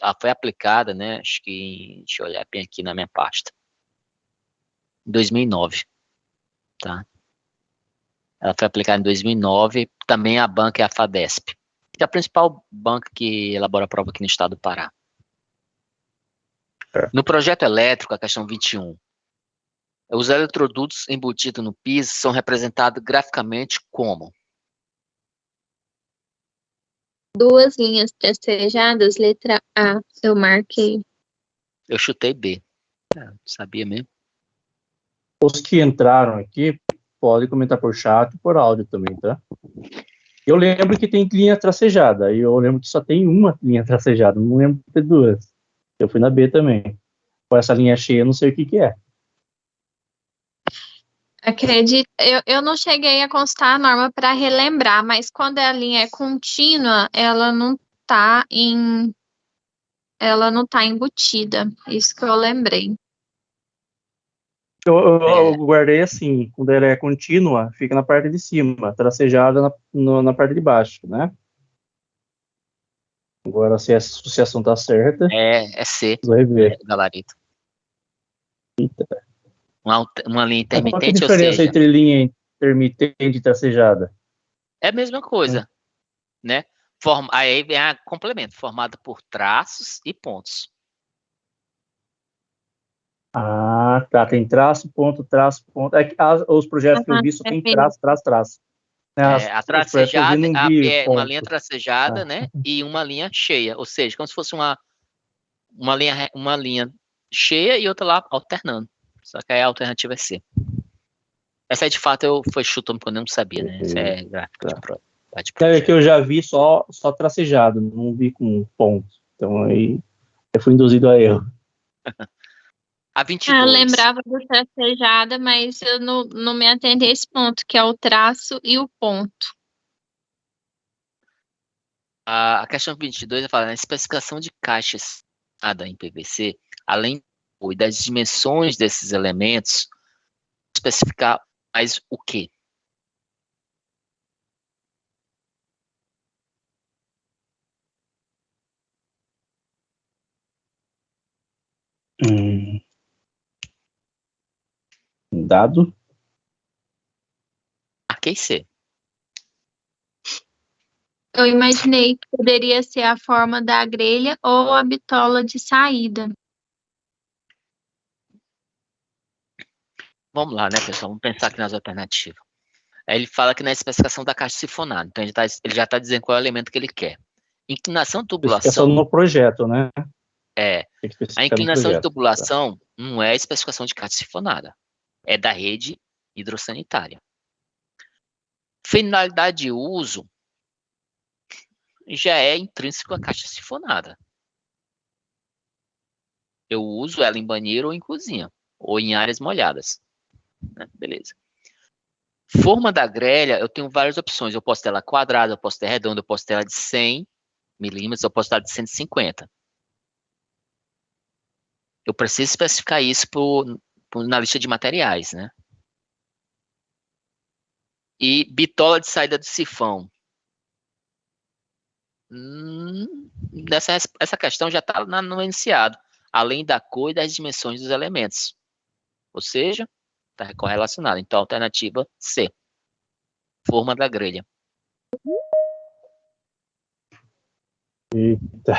ela foi aplicada, né? Acho que deixa eu olhar bem aqui na minha pasta. em 2009, tá? Ela foi aplicada em 2009, também a banca é a FADESP, que é a principal banca que elabora a prova aqui no estado do Pará. No projeto elétrico, a questão 21, os eletrodutos embutidos no piso são representados graficamente como? Duas linhas tracejadas, letra A, eu marquei. Eu chutei B. Não sabia mesmo. Os que entraram aqui, podem comentar por chat e por áudio também, tá? Eu lembro que tem linha tracejada, e eu lembro que só tem uma linha tracejada, não lembro de ter duas. Eu fui na B também. Com essa linha cheia, eu não sei o que é. Acredito, eu não cheguei a constar a norma para relembrar, mas quando a linha é contínua, ela não tá embutida. Isso que eu lembrei. Eu guardei assim, quando ela é contínua, fica na parte de cima, tracejada na parte de baixo, né? Agora, se a associação tá certa, É C, vai ver. gabarito. Eita. Uma linha Qual que é a intermitente, ou diferença seja, entre linha intermitente e tracejada? é a mesma coisa, né? Aí vem a complemento, formada por traços e pontos. Ah, tá. Tem traço, ponto, traço, ponto. É que os projetos que eu vi só tem traço, traço, traço. Né, A os projetos que eu vi tracejada não vi é uma linha ponto. tracejada, Ah, né? E uma linha cheia, ou seja, como se fosse uma linha cheia e outra lá alternando. Só que aí a alternativa é C. Essa aí, de fato, foi chutando porque eu não sabia, né? Essa é gráfica de tá. de É que projeto. eu já vi só tracejado, não vi com ponto. Então aí eu fui induzido a erro. A Ah, 22. lembrava do tracejada, mas eu não me atendi a esse ponto, que é o traço e o ponto. A questão 22 fala na especificação de caixas em PVC, além das dimensões desses elementos, especificar mais o quê? Dado. Marquei C. Eu imaginei que poderia ser a forma da grelha ou a bitola de saída. Vamos lá, né, pessoal? Vamos pensar aqui nas alternativas. Aí ele fala que na especificação da caixa sifonada. Então ele já está dizendo qual é o elemento que ele quer. Inclinação de Especificação tubulação no projeto, né? é. Tem que A especificar no inclinação de projeto. Tá. tubulação não é a especificação de caixa sifonada. É da rede hidrossanitária. Finalidade de uso já é intrínseco à caixa sifonada. Eu uso ela em banheiro ou em cozinha, ou em áreas molhadas. Né? Beleza. Forma da grelha, eu tenho várias opções. Eu posso ter ela quadrada, eu posso ter redonda, eu posso ter ela de 100 milímetros, eu posso ter ela de 150. Eu preciso especificar isso na lista de materiais, né? E bitola de saída do sifão. Essa questão já está no enunciado, além da cor e das dimensões dos elementos. Ou seja, está correlacionado. Então, alternativa C. Forma da grelha. Eita.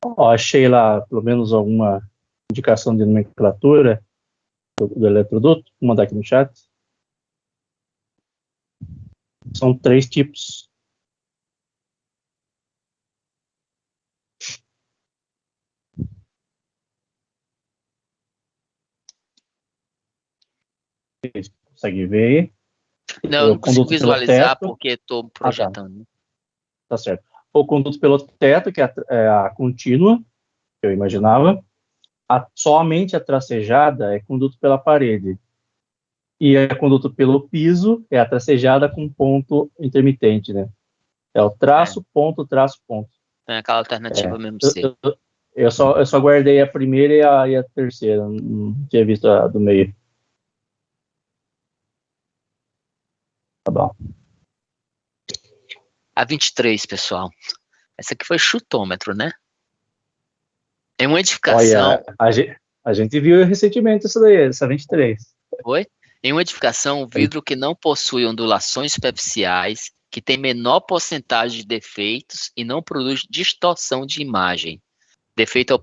Ó, achei lá, pelo menos, alguma indicação de nomenclatura do eletroduto. Vou mandar aqui no chat. São 3 tipos. Vocês conseguem ver? Não, eu não consigo Conduto pelo visualizar teto. porque estou Ah, tá. projetando. Tá certo. O conduto pelo teto, que é a contínua, que eu imaginava. Somente a tracejada é conduto pela parede. E a conduto pelo piso é a tracejada com ponto intermitente, né? É o traço, ponto, traço, ponto. Tem aquela alternativa mesmo Eu, C. eu só guardei a primeira e a terceira. Não tinha visto a do meio. Tá bom. A 23, pessoal. Essa aqui foi chutômetro, né? Em uma edificação, Olha, a gente viu recentemente essa daí, essa 23. oi? Em uma edificação, o vidro que não possui ondulações superficiais, que tem menor porcentagem de defeitos e não produz distorção de imagem, devido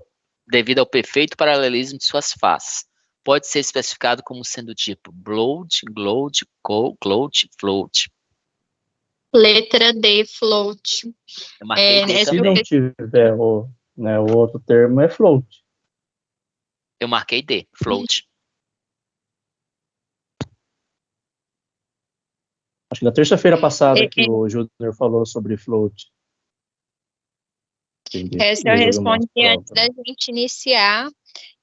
ao perfeito paralelismo de suas faces. Pode ser especificado como sendo tipo bloat, gloat, gloat, float. Letra D, float. Eu marquei D nesse Se não também. tiver o outro termo, é float. Eu marquei D, float. Acho que na terça-feira passada É, que o Júnior falou sobre float. Essa eu Resolveu umas respondi antes provas. da gente iniciar.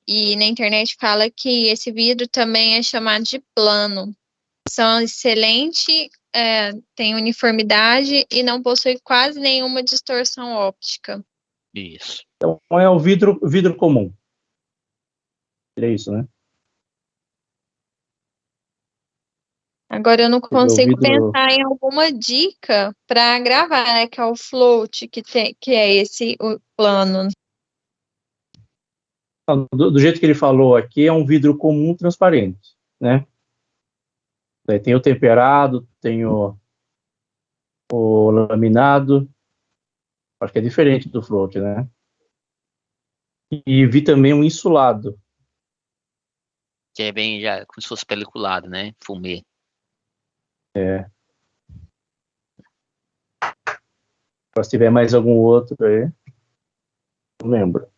E na internet fala que esse vidro também é chamado de plano. São excelentes, tem uniformidade e não possui quase nenhuma distorção óptica. Isso. Então é o vidro comum. É isso, né? Agora eu não Quer dizer, o consigo vidro. pensar em alguma dica para gravar, né? Que é o float, que é esse o plano. Do jeito que ele falou aqui, é um vidro comum transparente, né? Daí tem o temperado, tem o laminado. Acho que é diferente do float, né? E vi também um insulado. Que é bem já como se fosse peliculado, né? Fumê. Se tiver mais algum outro aí, não lembro.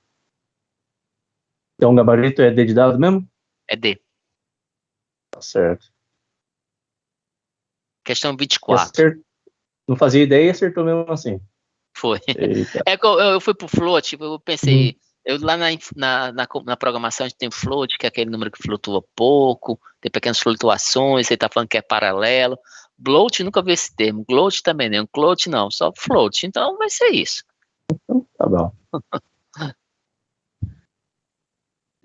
Então, o gabarito é D de dado mesmo? É D. Tá certo. Questão E 24. Não fazia ideia e acertou mesmo assim. Foi. Eita. É que eu fui pro float, eu pensei, eu lá na programação a gente tem o float, que é aquele número que flutua pouco, tem pequenas flutuações, você tá falando que é paralelo. Bloat, nunca vi esse termo. Gloat também não. Gloat não, só float. Então vai ser isso. Tá bom.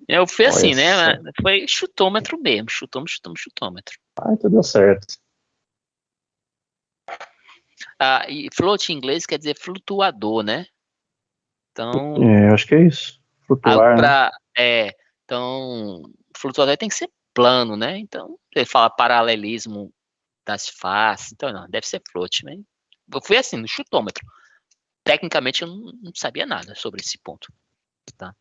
Eu fui Olha assim, né? só. Foi chutômetro mesmo. Chutômetro. Ah, então deu certo. E float em inglês quer dizer flutuador, né? Então, Eu acho que é isso. algo Flutuar, né? então, flutuador tem que ser plano, né? Então, ele fala paralelismo das faces, então não, deve ser float, né? Eu fui assim, no chutômetro. Tecnicamente eu não sabia nada sobre esse ponto, tá?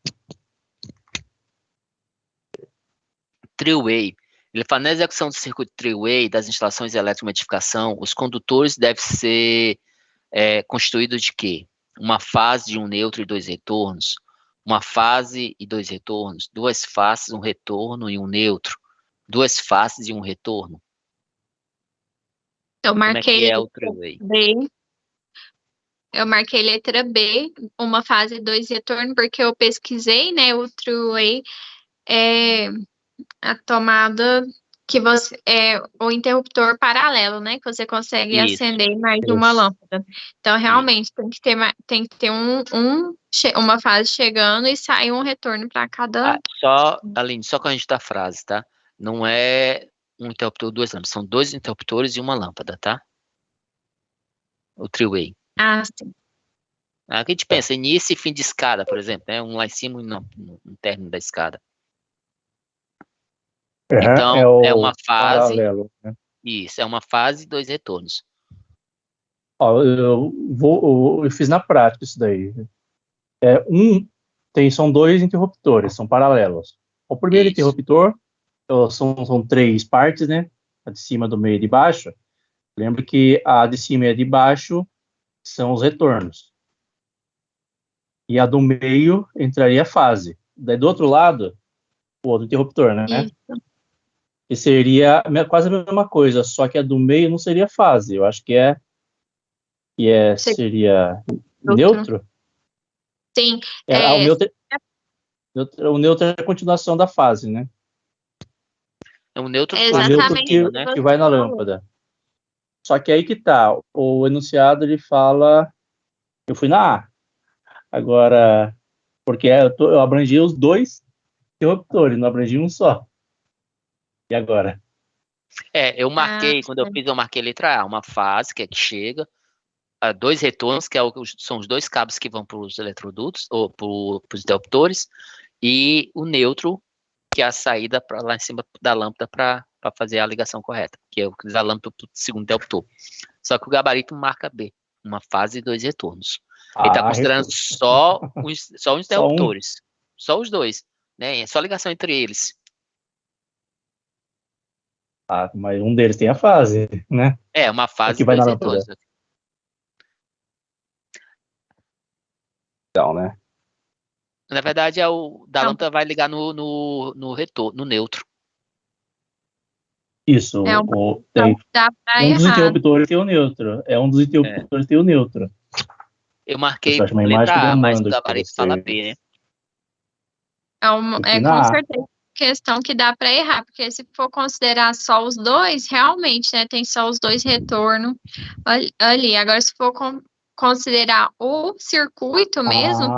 Three-way. Ele fala, na execução do circuito three-way das instalações de eletrometificação, os condutores devem ser constituídos de quê? Uma fase de um neutro e dois retornos, uma fase e dois retornos, duas faces, um retorno e um neutro, duas faces e um retorno. Eu Como é marquei que é o letra three-way? B. Eu marquei letra B, uma fase e dois retornos, porque eu pesquisei, né? O three-way é a tomada que você o interruptor paralelo, né? Que você consegue Isso, acender mais de uma Isso. lâmpada. Então, isso. realmente, tem que ter uma fase chegando e sair um retorno para cada. Aline, só corrigir a frase, tá? Não é um interruptor, duas lâmpadas, são dois interruptores e uma lâmpada, tá? O three-way. Ah, sim. Aqui a gente pensa início e fim de escada, por exemplo, né? Um lá em cima e no término da escada. Então, É é o uma fase, paralelo, né? isso, é uma fase e dois retornos. Ó, eu fiz na prática isso daí. São dois interruptores, são paralelos. O primeiro Isso, interruptor são três partes, né? A de cima, do meio e de baixo. Lembra que a de cima e a de baixo são os retornos. E a do meio entraria a fase. Daí do outro lado, o outro interruptor, né? Isso. Que seria quase a mesma coisa, só que a do meio não seria fase. Eu acho que seria neutro. Sim. O neutro é a continuação da fase, né? é um neutro É O plástico por neutro exatamente cima, o que né? que você vai na falou. lâmpada. Só que aí que tá. O enunciado ele fala. Eu fui na A. Agora, porque eu abrangi os dois interruptores, não abrangi um só. E agora? Eu Ah, marquei, quando eu fiz, eu marquei a letra A, uma fase que é que chega, dois retornos, que são os dois cabos que vão para os eletrodutos, ou para os interruptores, e o neutro, que é a saída para lá em cima da lâmpada para fazer a ligação correta, que é o da lâmpada para o segundo interruptor. Só que o gabarito marca B, uma fase e dois retornos. Ele está considerando só os interruptores, só os dois, né? É só ligação entre eles. Mas um deles tem a fase, né? É, uma fase que e vai dois na retornos. Então, né? Na verdade, o da lâmpada vai ligar no retorno, no neutro. Isso. Dá pra Um dos errar. interruptores tem o neutro. Um dos interruptores tem o neutro. Eu marquei Eu acho uma por imagem letra que eu A, mas o mando gabarito aqui fala pra B, né? Com certeza questão que dá para errar, porque se for considerar só os dois, realmente, né, tem só os dois retornos ali. Agora, se for considerar o circuito mesmo,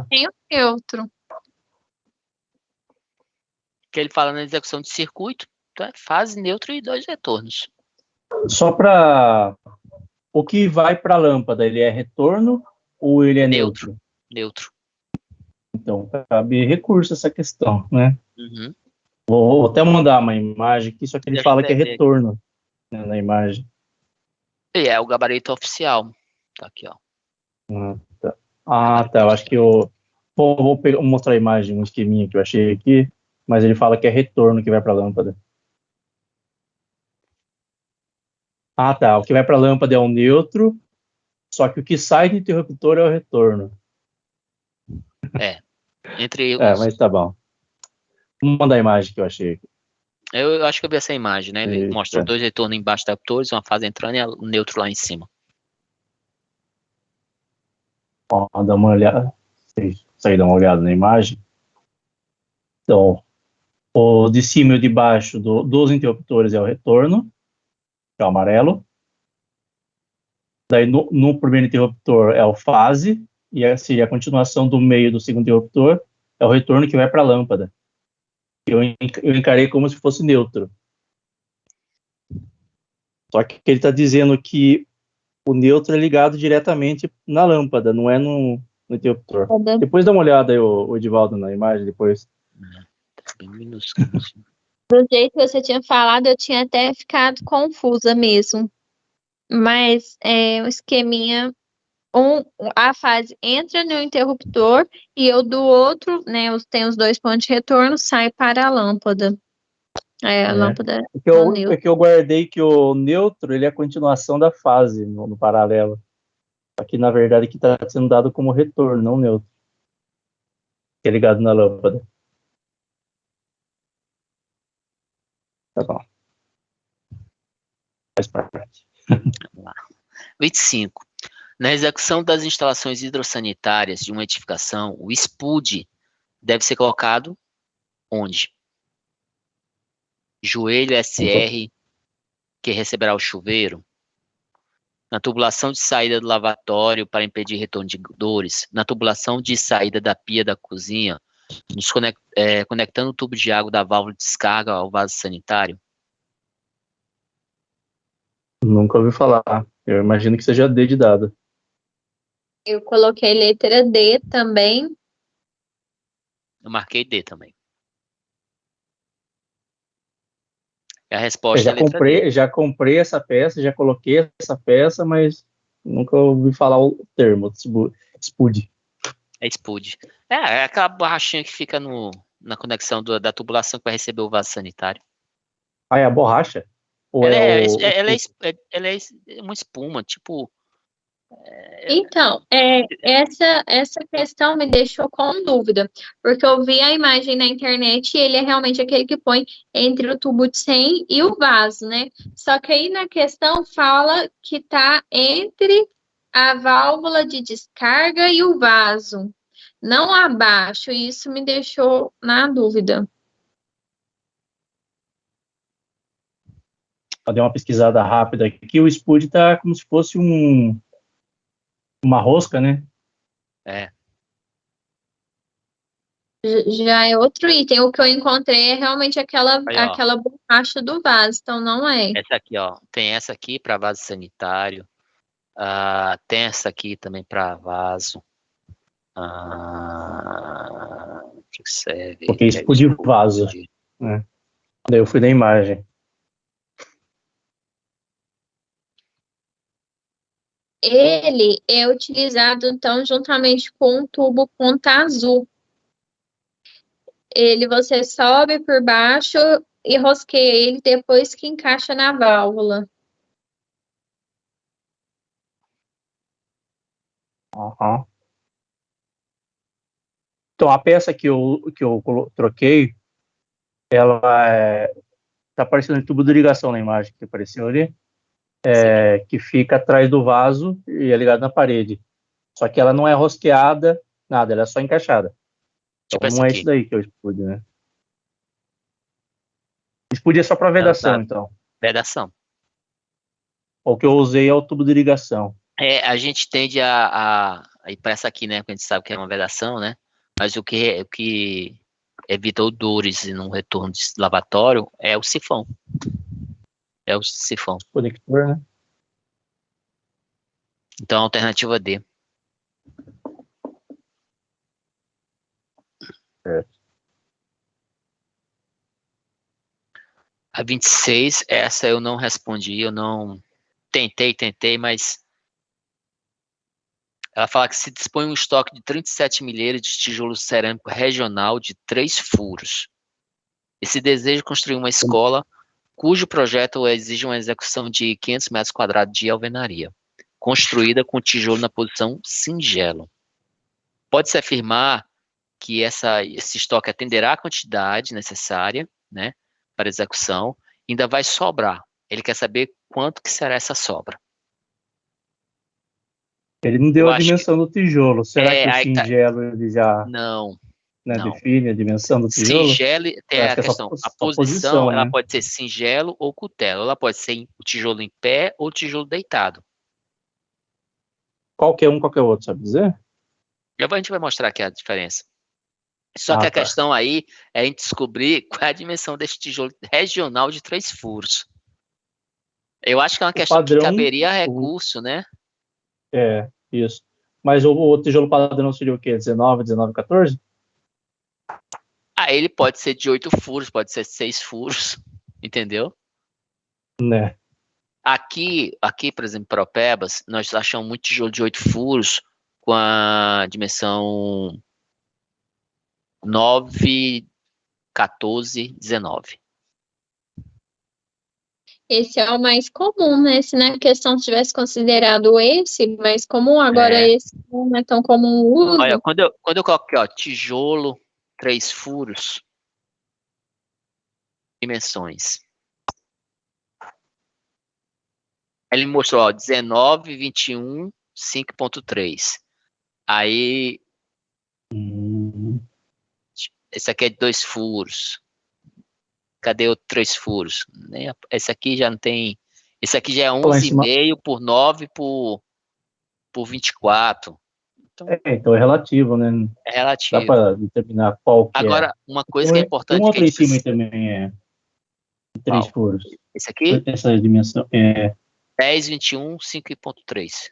tem o neutro. Que ele fala na execução de circuito, então é fase, neutro e dois retornos. Só para o que vai para a lâmpada, ele é retorno ou ele é neutro? Neutro. Então, cabe recurso essa questão, né? Uhum. Vou até mandar uma imagem aqui, só que ele Deixa fala eu que é ver retorno, né, na imagem. E é o gabarito oficial. Tá aqui, ó. Tá. Eu acho que eu vou mostrar a imagem, um esqueminha que eu achei aqui, mas ele fala que é retorno que vai para a lâmpada. Tá. O que vai para a lâmpada é o neutro, só que o que sai do interruptor é o retorno. Entre Mas tá bom. Vou mandar a imagem que eu achei aqui. Eu acho que eu vi essa imagem, né? Ele Eita. mostrou dois retornos embaixo da interruptores, uma fase entrando e o neutro lá em cima. Dá uma olhada. Sair dar uma olhada na imagem. Então, o de cima e o de baixo dos interruptores é o retorno, que é o amarelo. Daí no primeiro interruptor é o fase, e seria a continuação do meio do segundo interruptor, é o retorno que vai para a lâmpada. Eu encarei como se fosse neutro. Só que ele está dizendo que o neutro é ligado diretamente na lâmpada, não é no interruptor. Depois dá uma olhada aí, o Edivaldo, na imagem, depois. Tá bem minúsculo. Do jeito que você tinha falado, eu tinha até ficado confusa mesmo. Mas o esqueminha, a fase entra no interruptor e o do outro, né, tem os dois pontos de retorno, sai para a lâmpada. A lâmpada é que eu guardei que o neutro ele é a continuação da fase no paralelo. Aqui, na verdade, que está sendo dado como retorno, não neutro. Que é ligado na lâmpada. Tá bom. Faz parte. 25. Na execução das instalações hidrossanitárias de uma edificação, o SPUD deve ser colocado onde? Joelho SR, que receberá o chuveiro. Na tubulação de saída do lavatório para impedir retorno de odores. Na tubulação de saída da pia da cozinha, conectando o tubo de água da válvula de descarga ao vaso sanitário. Nunca ouvi falar. Eu imagino que seja D de dado. Eu coloquei letra D também. Eu marquei D também. A resposta é a letra D. Já comprei essa peça, já coloquei essa peça, mas nunca ouvi falar o termo SPUD. É SPUD. É aquela borrachinha que fica na conexão da tubulação que vai receber o vaso sanitário. É a borracha? Ou ela é uma espuma, tipo... Então, essa questão me deixou com dúvida, porque eu vi a imagem na internet e ele é realmente aquele que põe entre o tubo de 100 e o vaso, né? Só que aí na questão fala que tá entre a válvula de descarga e o vaso, não abaixo, e isso me deixou na dúvida. Eu dei uma pesquisada rápida aqui, o SPUD tá como se fosse uma rosca, né? Já é outro item. O que eu encontrei é realmente aquela borracha do vaso, então não é. Essa aqui, ó. Tem essa aqui para vaso sanitário. Tem essa aqui também para vaso. Que serve? Porque isso de vaso. Né? Daí eu fui na imagem. Ele é utilizado, então, juntamente com um tubo ponta azul. Você sobe por baixo e rosqueia ele depois que encaixa na válvula. Uhum. Então, a peça que eu troquei, ela tá aparecendo tubo de ligação na imagem que apareceu ali, que fica atrás do vaso e é ligado na parede. Só que ela não é rosqueada, nada, ela é só encaixada. Tipo Então, não é isso daí que eu expude, né? Expude é só para vedação, então. Vedação. O que eu usei é o tubo de ligação. A gente tende a ir para essa aqui, né? Porque a gente sabe que é uma vedação, né? Mas o que evita odores e num retorno de lavatório é o sifão. É o sifão. Conector, né? Então, alternativa D. A 26, essa eu não respondi, eu não... Tentei, mas... Ela fala que se dispõe um estoque de 37 milheiros de tijolo cerâmico regional de 3 furos. E se deseja construir uma escola cujo projeto exige uma execução de 500 metros quadrados de alvenaria, construída com tijolo na posição singelo. Pode-se afirmar que esse estoque atenderá a quantidade necessária, né, para execução, e ainda vai sobrar. Ele quer saber quanto que será essa sobra. Ele não deu a dimensão do tijolo. Será que o singelo ele já não define a dimensão do tijolo? Singelo tem a questão. A posição, ela né? pode ser singelo ou cutelo. Ela pode ser o tijolo em pé ou o tijolo deitado. Qualquer um, qualquer outro, sabe dizer? A gente vai mostrar aqui a diferença. Só que a questão aí é a gente descobrir qual é a dimensão desse tijolo regional de 3 furos. Eu acho que é uma questão que caberia a recurso, né? Isso. Mas o tijolo padrão seria o quê? 19, 14? Ele pode ser de 8 furos, pode ser 6 furos, entendeu? Né. Aqui, por exemplo, para o Pebas, nós achamos muito tijolo de 8 furos com a dimensão 9, 14, 19. Esse é o mais comum, né? Se na questão tivesse considerado esse mais comum, agora esse não é tão comum o uso. Olha, quando eu coloco aqui, ó, tijolo, 3 furos, dimensões. Ele mostrou, ó, 19, 21, 5.3. Aí, esse aqui é de 2 furos. Cadê o 3 furos? Esse aqui já não tem... Esse aqui já é 11,5 por 9 por 24. Então é relativo, né? É relativo. Dá para determinar qual que Agora, uma coisa que é importante... Tem um outro em cima também, é 3 furos. Esse aqui? Essa dimensão 10, 21, 5.3.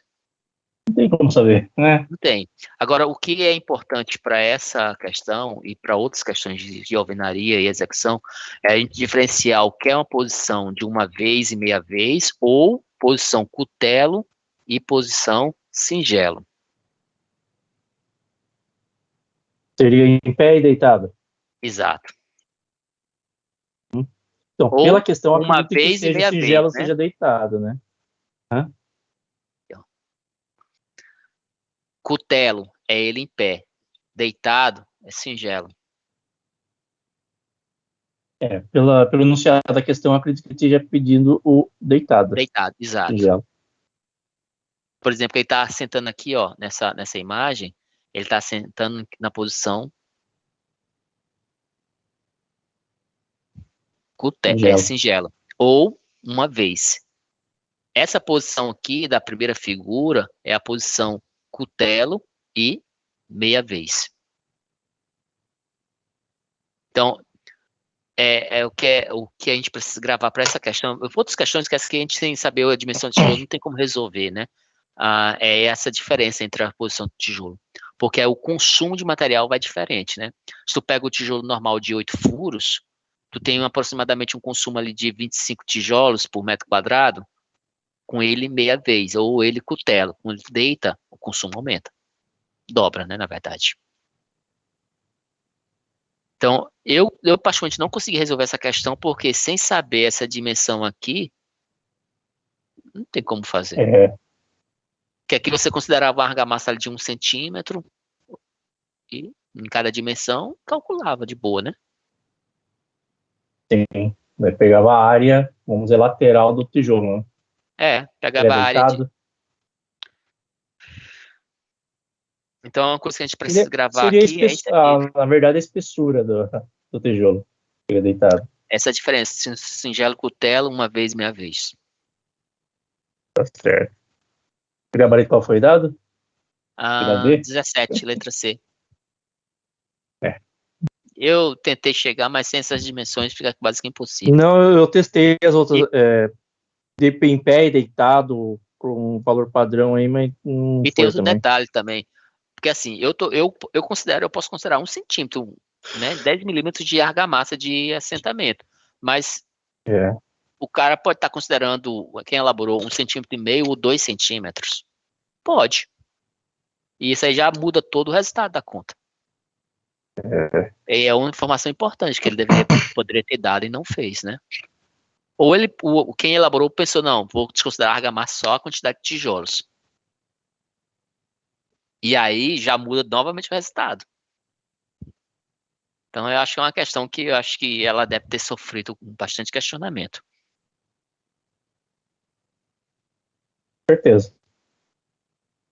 Não tem como saber, né? Não tem. Agora, o que é importante para essa questão e para outras questões de alvenaria e execução é a gente diferenciar o que é uma posição de uma vez e meia vez ou posição cutelo e posição singelo. Seria em pé e deitado? Exato. Então, ou pela questão, uma acredito vez que seja e meia singelo, vez, né? seja deitado, né? Cutelo é ele em pé. Deitado é singelo. Pelo enunciado da questão, acredito que esteja pedindo o deitado. Deitado, exato. Singelo. Por exemplo, ele está sentando aqui, ó, nessa imagem, ele está sentando na posição singelo. Ou uma vez. Essa posição aqui da primeira figura é a posição cutelo e meia vez. Então, o que a gente precisa gravar para essa questão. Outras questões que a gente sem saber a dimensão do tijolo não tem como resolver, né? é essa diferença entre a posição do tijolo. Porque o consumo de material vai diferente, né? Se tu pega o tijolo normal de 8 furos, tu tem aproximadamente um consumo ali de 25 tijolos por metro quadrado, com ele meia vez, ou ele cutelo. Quando ele deita, o consumo aumenta. Dobra, né, na verdade. Então, eu particularmente não consegui resolver essa questão, porque sem saber essa dimensão aqui, não tem como fazer. Porque aqui você considerava a argamassa de 1 centímetro, e em cada dimensão, calculava de boa, né? Sim. Daí pegava a área, vamos dizer, lateral do tijolo, né? Pegava a área de... deitado. Então, uma coisa que a gente precisa gravar aqui é isso aqui. Na verdade, a espessura do tijolo. Fica deitado. Essa é a diferença. Singelo cutelo, uma vez, meia vez. Tá certo. O gabarito qual foi dado? 17, letra C. Eu tentei chegar, mas sem essas dimensões fica quase que impossível. Não, eu testei as outras em pé e deitado com um valor padrão aí, mas não E foi tem outro também. detalhe também. Porque assim, eu posso considerar 1 centímetro, né? 10 milímetros de argamassa de assentamento. Mas o cara pode estar considerando, quem elaborou, 1,5 centímetros ou 2 centímetros. Pode. E isso aí já muda todo o resultado da conta. É uma informação importante que ele poderia ter dado e não fez, né? Ou quem elaborou pensou, não, vou desconsiderar argamassa só a quantidade de tijolos. E aí já muda novamente o resultado. Então eu acho que é uma questão que eu acho que ela deve ter sofrido bastante questionamento. Certeza.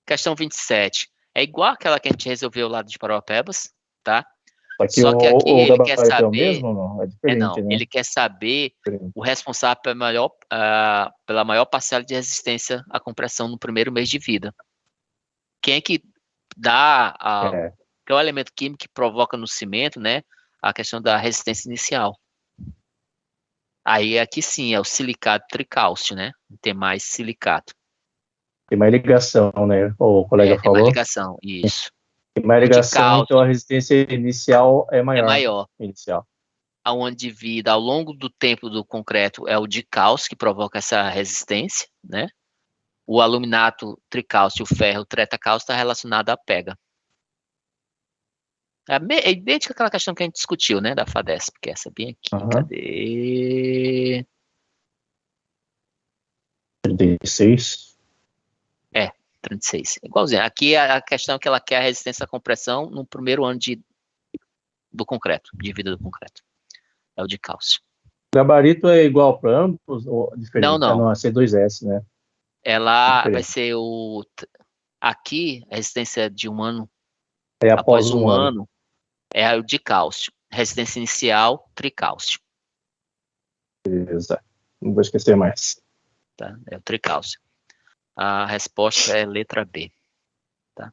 Questão 27. É igual aquela que a gente resolveu lá de Paropebas, tá? Só que aqui o ele quer gabarito é o saber... mesmo ou não? É diferente, né? Ele quer saber Diferente. o responsável pela maior parcela de resistência à compressão no primeiro mês de vida. Quem é que dá que é o elemento químico que provoca no cimento, né, a questão da resistência inicial. Aí aqui sim é o silicato tricálcio, né? Tem mais silicato. Tem mais ligação, né? O colega Tem falou. mais ligação, isso. Tem mais ligação, cálcio então a resistência inicial é maior. É maior. Inicial. Aonde divide ao longo do tempo do concreto é o dicálcio que provoca essa resistência, né? O aluminato tricálcio e o ferro tretacálcio está relacionado à pega. É idêntica àquela questão que a gente discutiu, né, da FADESP, que é essa bem aqui. Cadê? 36. 36. Igualzinho. Aqui a questão é que ela quer a resistência à compressão no primeiro ano do concreto, de vida do concreto. É o de cálcio. O gabarito é igual para ambos ou diferente? Não. Não, é C2S, né? Ela vai ser aqui, a resistência de um ano após um ano é o de cálcio. Resistência inicial, tricálcio. Beleza. Não vou esquecer mais. Tá? É o tricálcio. A resposta é letra B. Tá?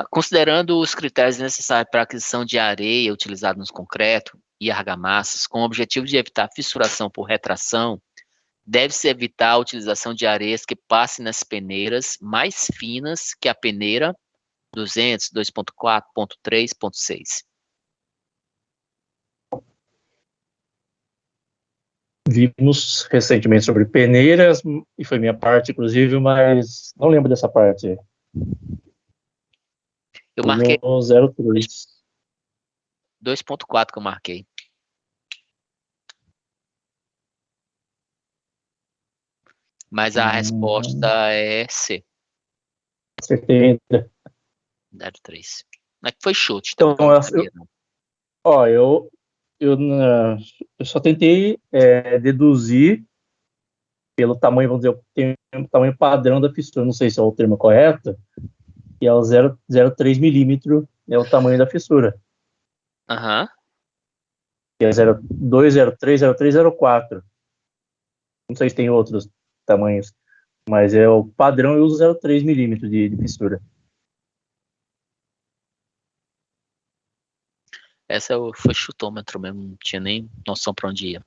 Considerando os critérios necessários para a aquisição de areia utilizada nos concretos e argamassas, com o objetivo de evitar fissuração por retração, deve-se evitar a utilização de areias que passem nas peneiras mais finas que a peneira 200, 2.4, 2.3, 2.6. Vimos recentemente sobre peneiras, e foi minha parte, inclusive, mas não lembro dessa parte. Eu marquei 0,3. 2.4 que eu marquei. Mas a resposta é C. Acertei ainda. 0,3. Não é que foi chute. Então, eu só tentei deduzir pelo tamanho, vamos dizer, tem o tamanho padrão da fissura, não sei se é o termo correto, que é o 0,03 milímetro, é o tamanho da fissura. Que é 0,2, 0,3, 0,3, 0,4. Não sei se tem outros tamanhos, mas é o padrão, eu uso 0,3 milímetros de fissura. Essa foi chutômetro mesmo, não tinha nem noção para onde ia.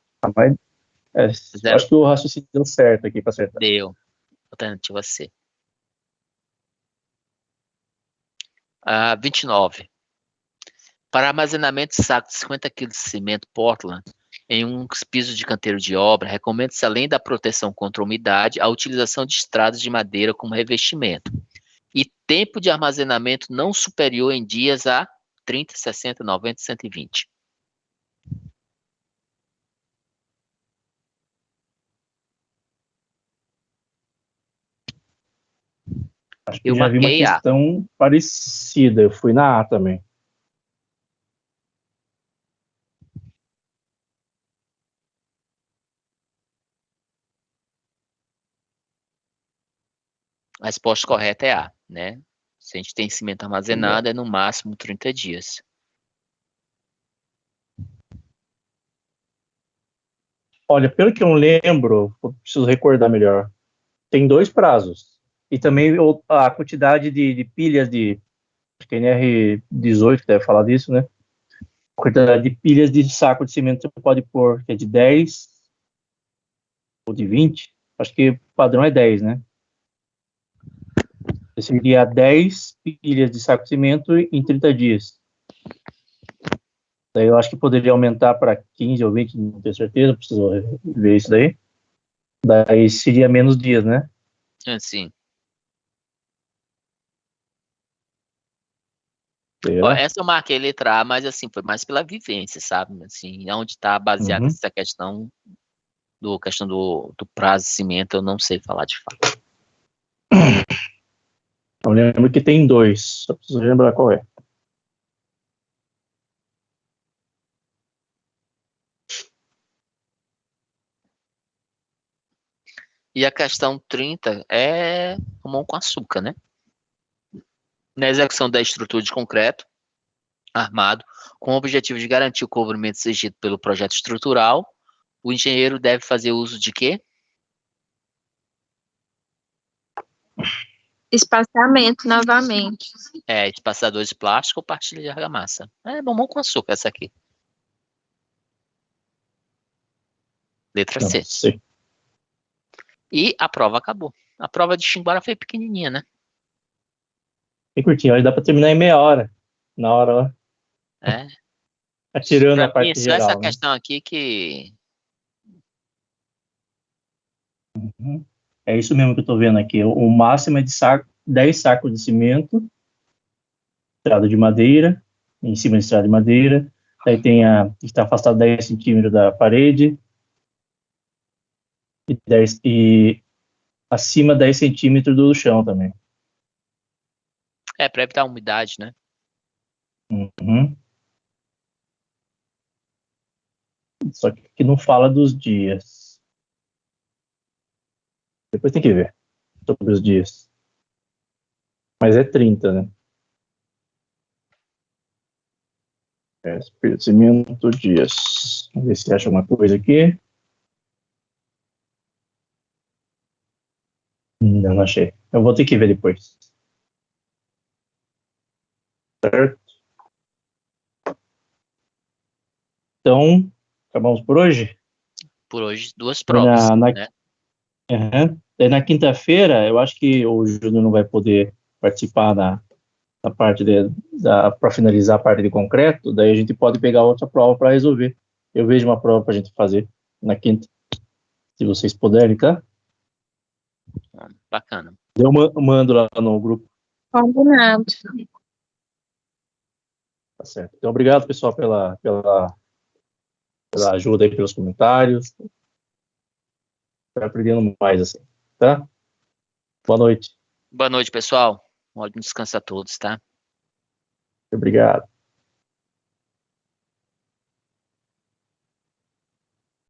Zero. Acho que o raciocínio deu certo aqui para acertar. Deu. Alternativa C. 29. Para armazenamento de saco de 50 kg de cimento Portland em um piso de canteiro de obra, recomenda-se, além da proteção contra a umidade, a utilização de estradas de madeira como revestimento. E tempo de armazenamento não superior em dias a 30, 60, 90 e 120. Acho que Eu já vi uma marquei A. questão parecida. Eu fui na A também. A resposta correta é A, né? Se a gente tem cimento armazenado, é no máximo 30 dias. Olha, pelo que eu lembro, eu preciso recordar melhor. Tem 2 prazos. E também a quantidade de pilhas de. Acho que é NR18 que deve falar disso, né? A quantidade de pilhas de saco de cimento você pode pôr, que é de 10 ou de 20. Acho que o padrão é 10, né? Seria 10 pilhas de saco de cimento em 30 dias. Daí eu acho que poderia aumentar para 15 ou 20, não tenho certeza, preciso ver isso daí. Daí seria menos dias, né? Assim. Ó, Será? essa eu marquei letra A, mas assim, foi mais pela vivência, sabe? Assim, onde está baseada Uhum. essa questão do prazo de cimento, eu não sei falar de fato. Eu lembro que tem 2, só preciso lembrar qual é. E a questão 30 é mamão com açúcar, né? Na execução da estrutura de concreto armado, com o objetivo de garantir o cobrimento exigido pelo projeto estrutural, o engenheiro deve fazer uso de quê? Espaçamento novamente. Espaçador de plástico ou pastilha de argamassa. É mamão com açúcar essa aqui. Letra Não C. sei. E a prova acabou. A prova de Xinguara foi pequenininha, né? Bem curtinho, aí dá para terminar em meia hora. Na hora lá, É. atirando Pra a mim, é parte só essa geral, né? questão aqui que... Uhum. É isso mesmo que eu tô vendo aqui. O máximo é de 10 sacos de cimento, estrada de madeira, em cima de estrada de madeira. Aí tem está afastado 10 centímetros da parede e acima 10 centímetros do chão também. Pra evitar a umidade, né? Uhum. Só que não fala dos dias. Depois tem que ver sobre os dias. Mas é 30, né? Cimento, dias. Vamos ver se acha alguma coisa aqui. Não achei. Eu vou ter que ver depois. Certo? Então, acabamos por hoje. Por hoje, 2 Daí provas, né? Daí na quinta-feira, eu acho que o Júnior não vai poder participar da parte para finalizar a parte de concreto. Daí a gente pode pegar outra prova para resolver. Eu vejo uma prova para a gente fazer na quinta, se vocês puderem, tá? Bacana. Eu mando lá no grupo. Combinado. Tá certo. Então, obrigado, pessoal, pela ajuda aí, pelos comentários. Estou aprendendo mais, assim, tá? Boa noite. Boa noite, pessoal. Um ótimo descanso a todos, tá? Obrigado.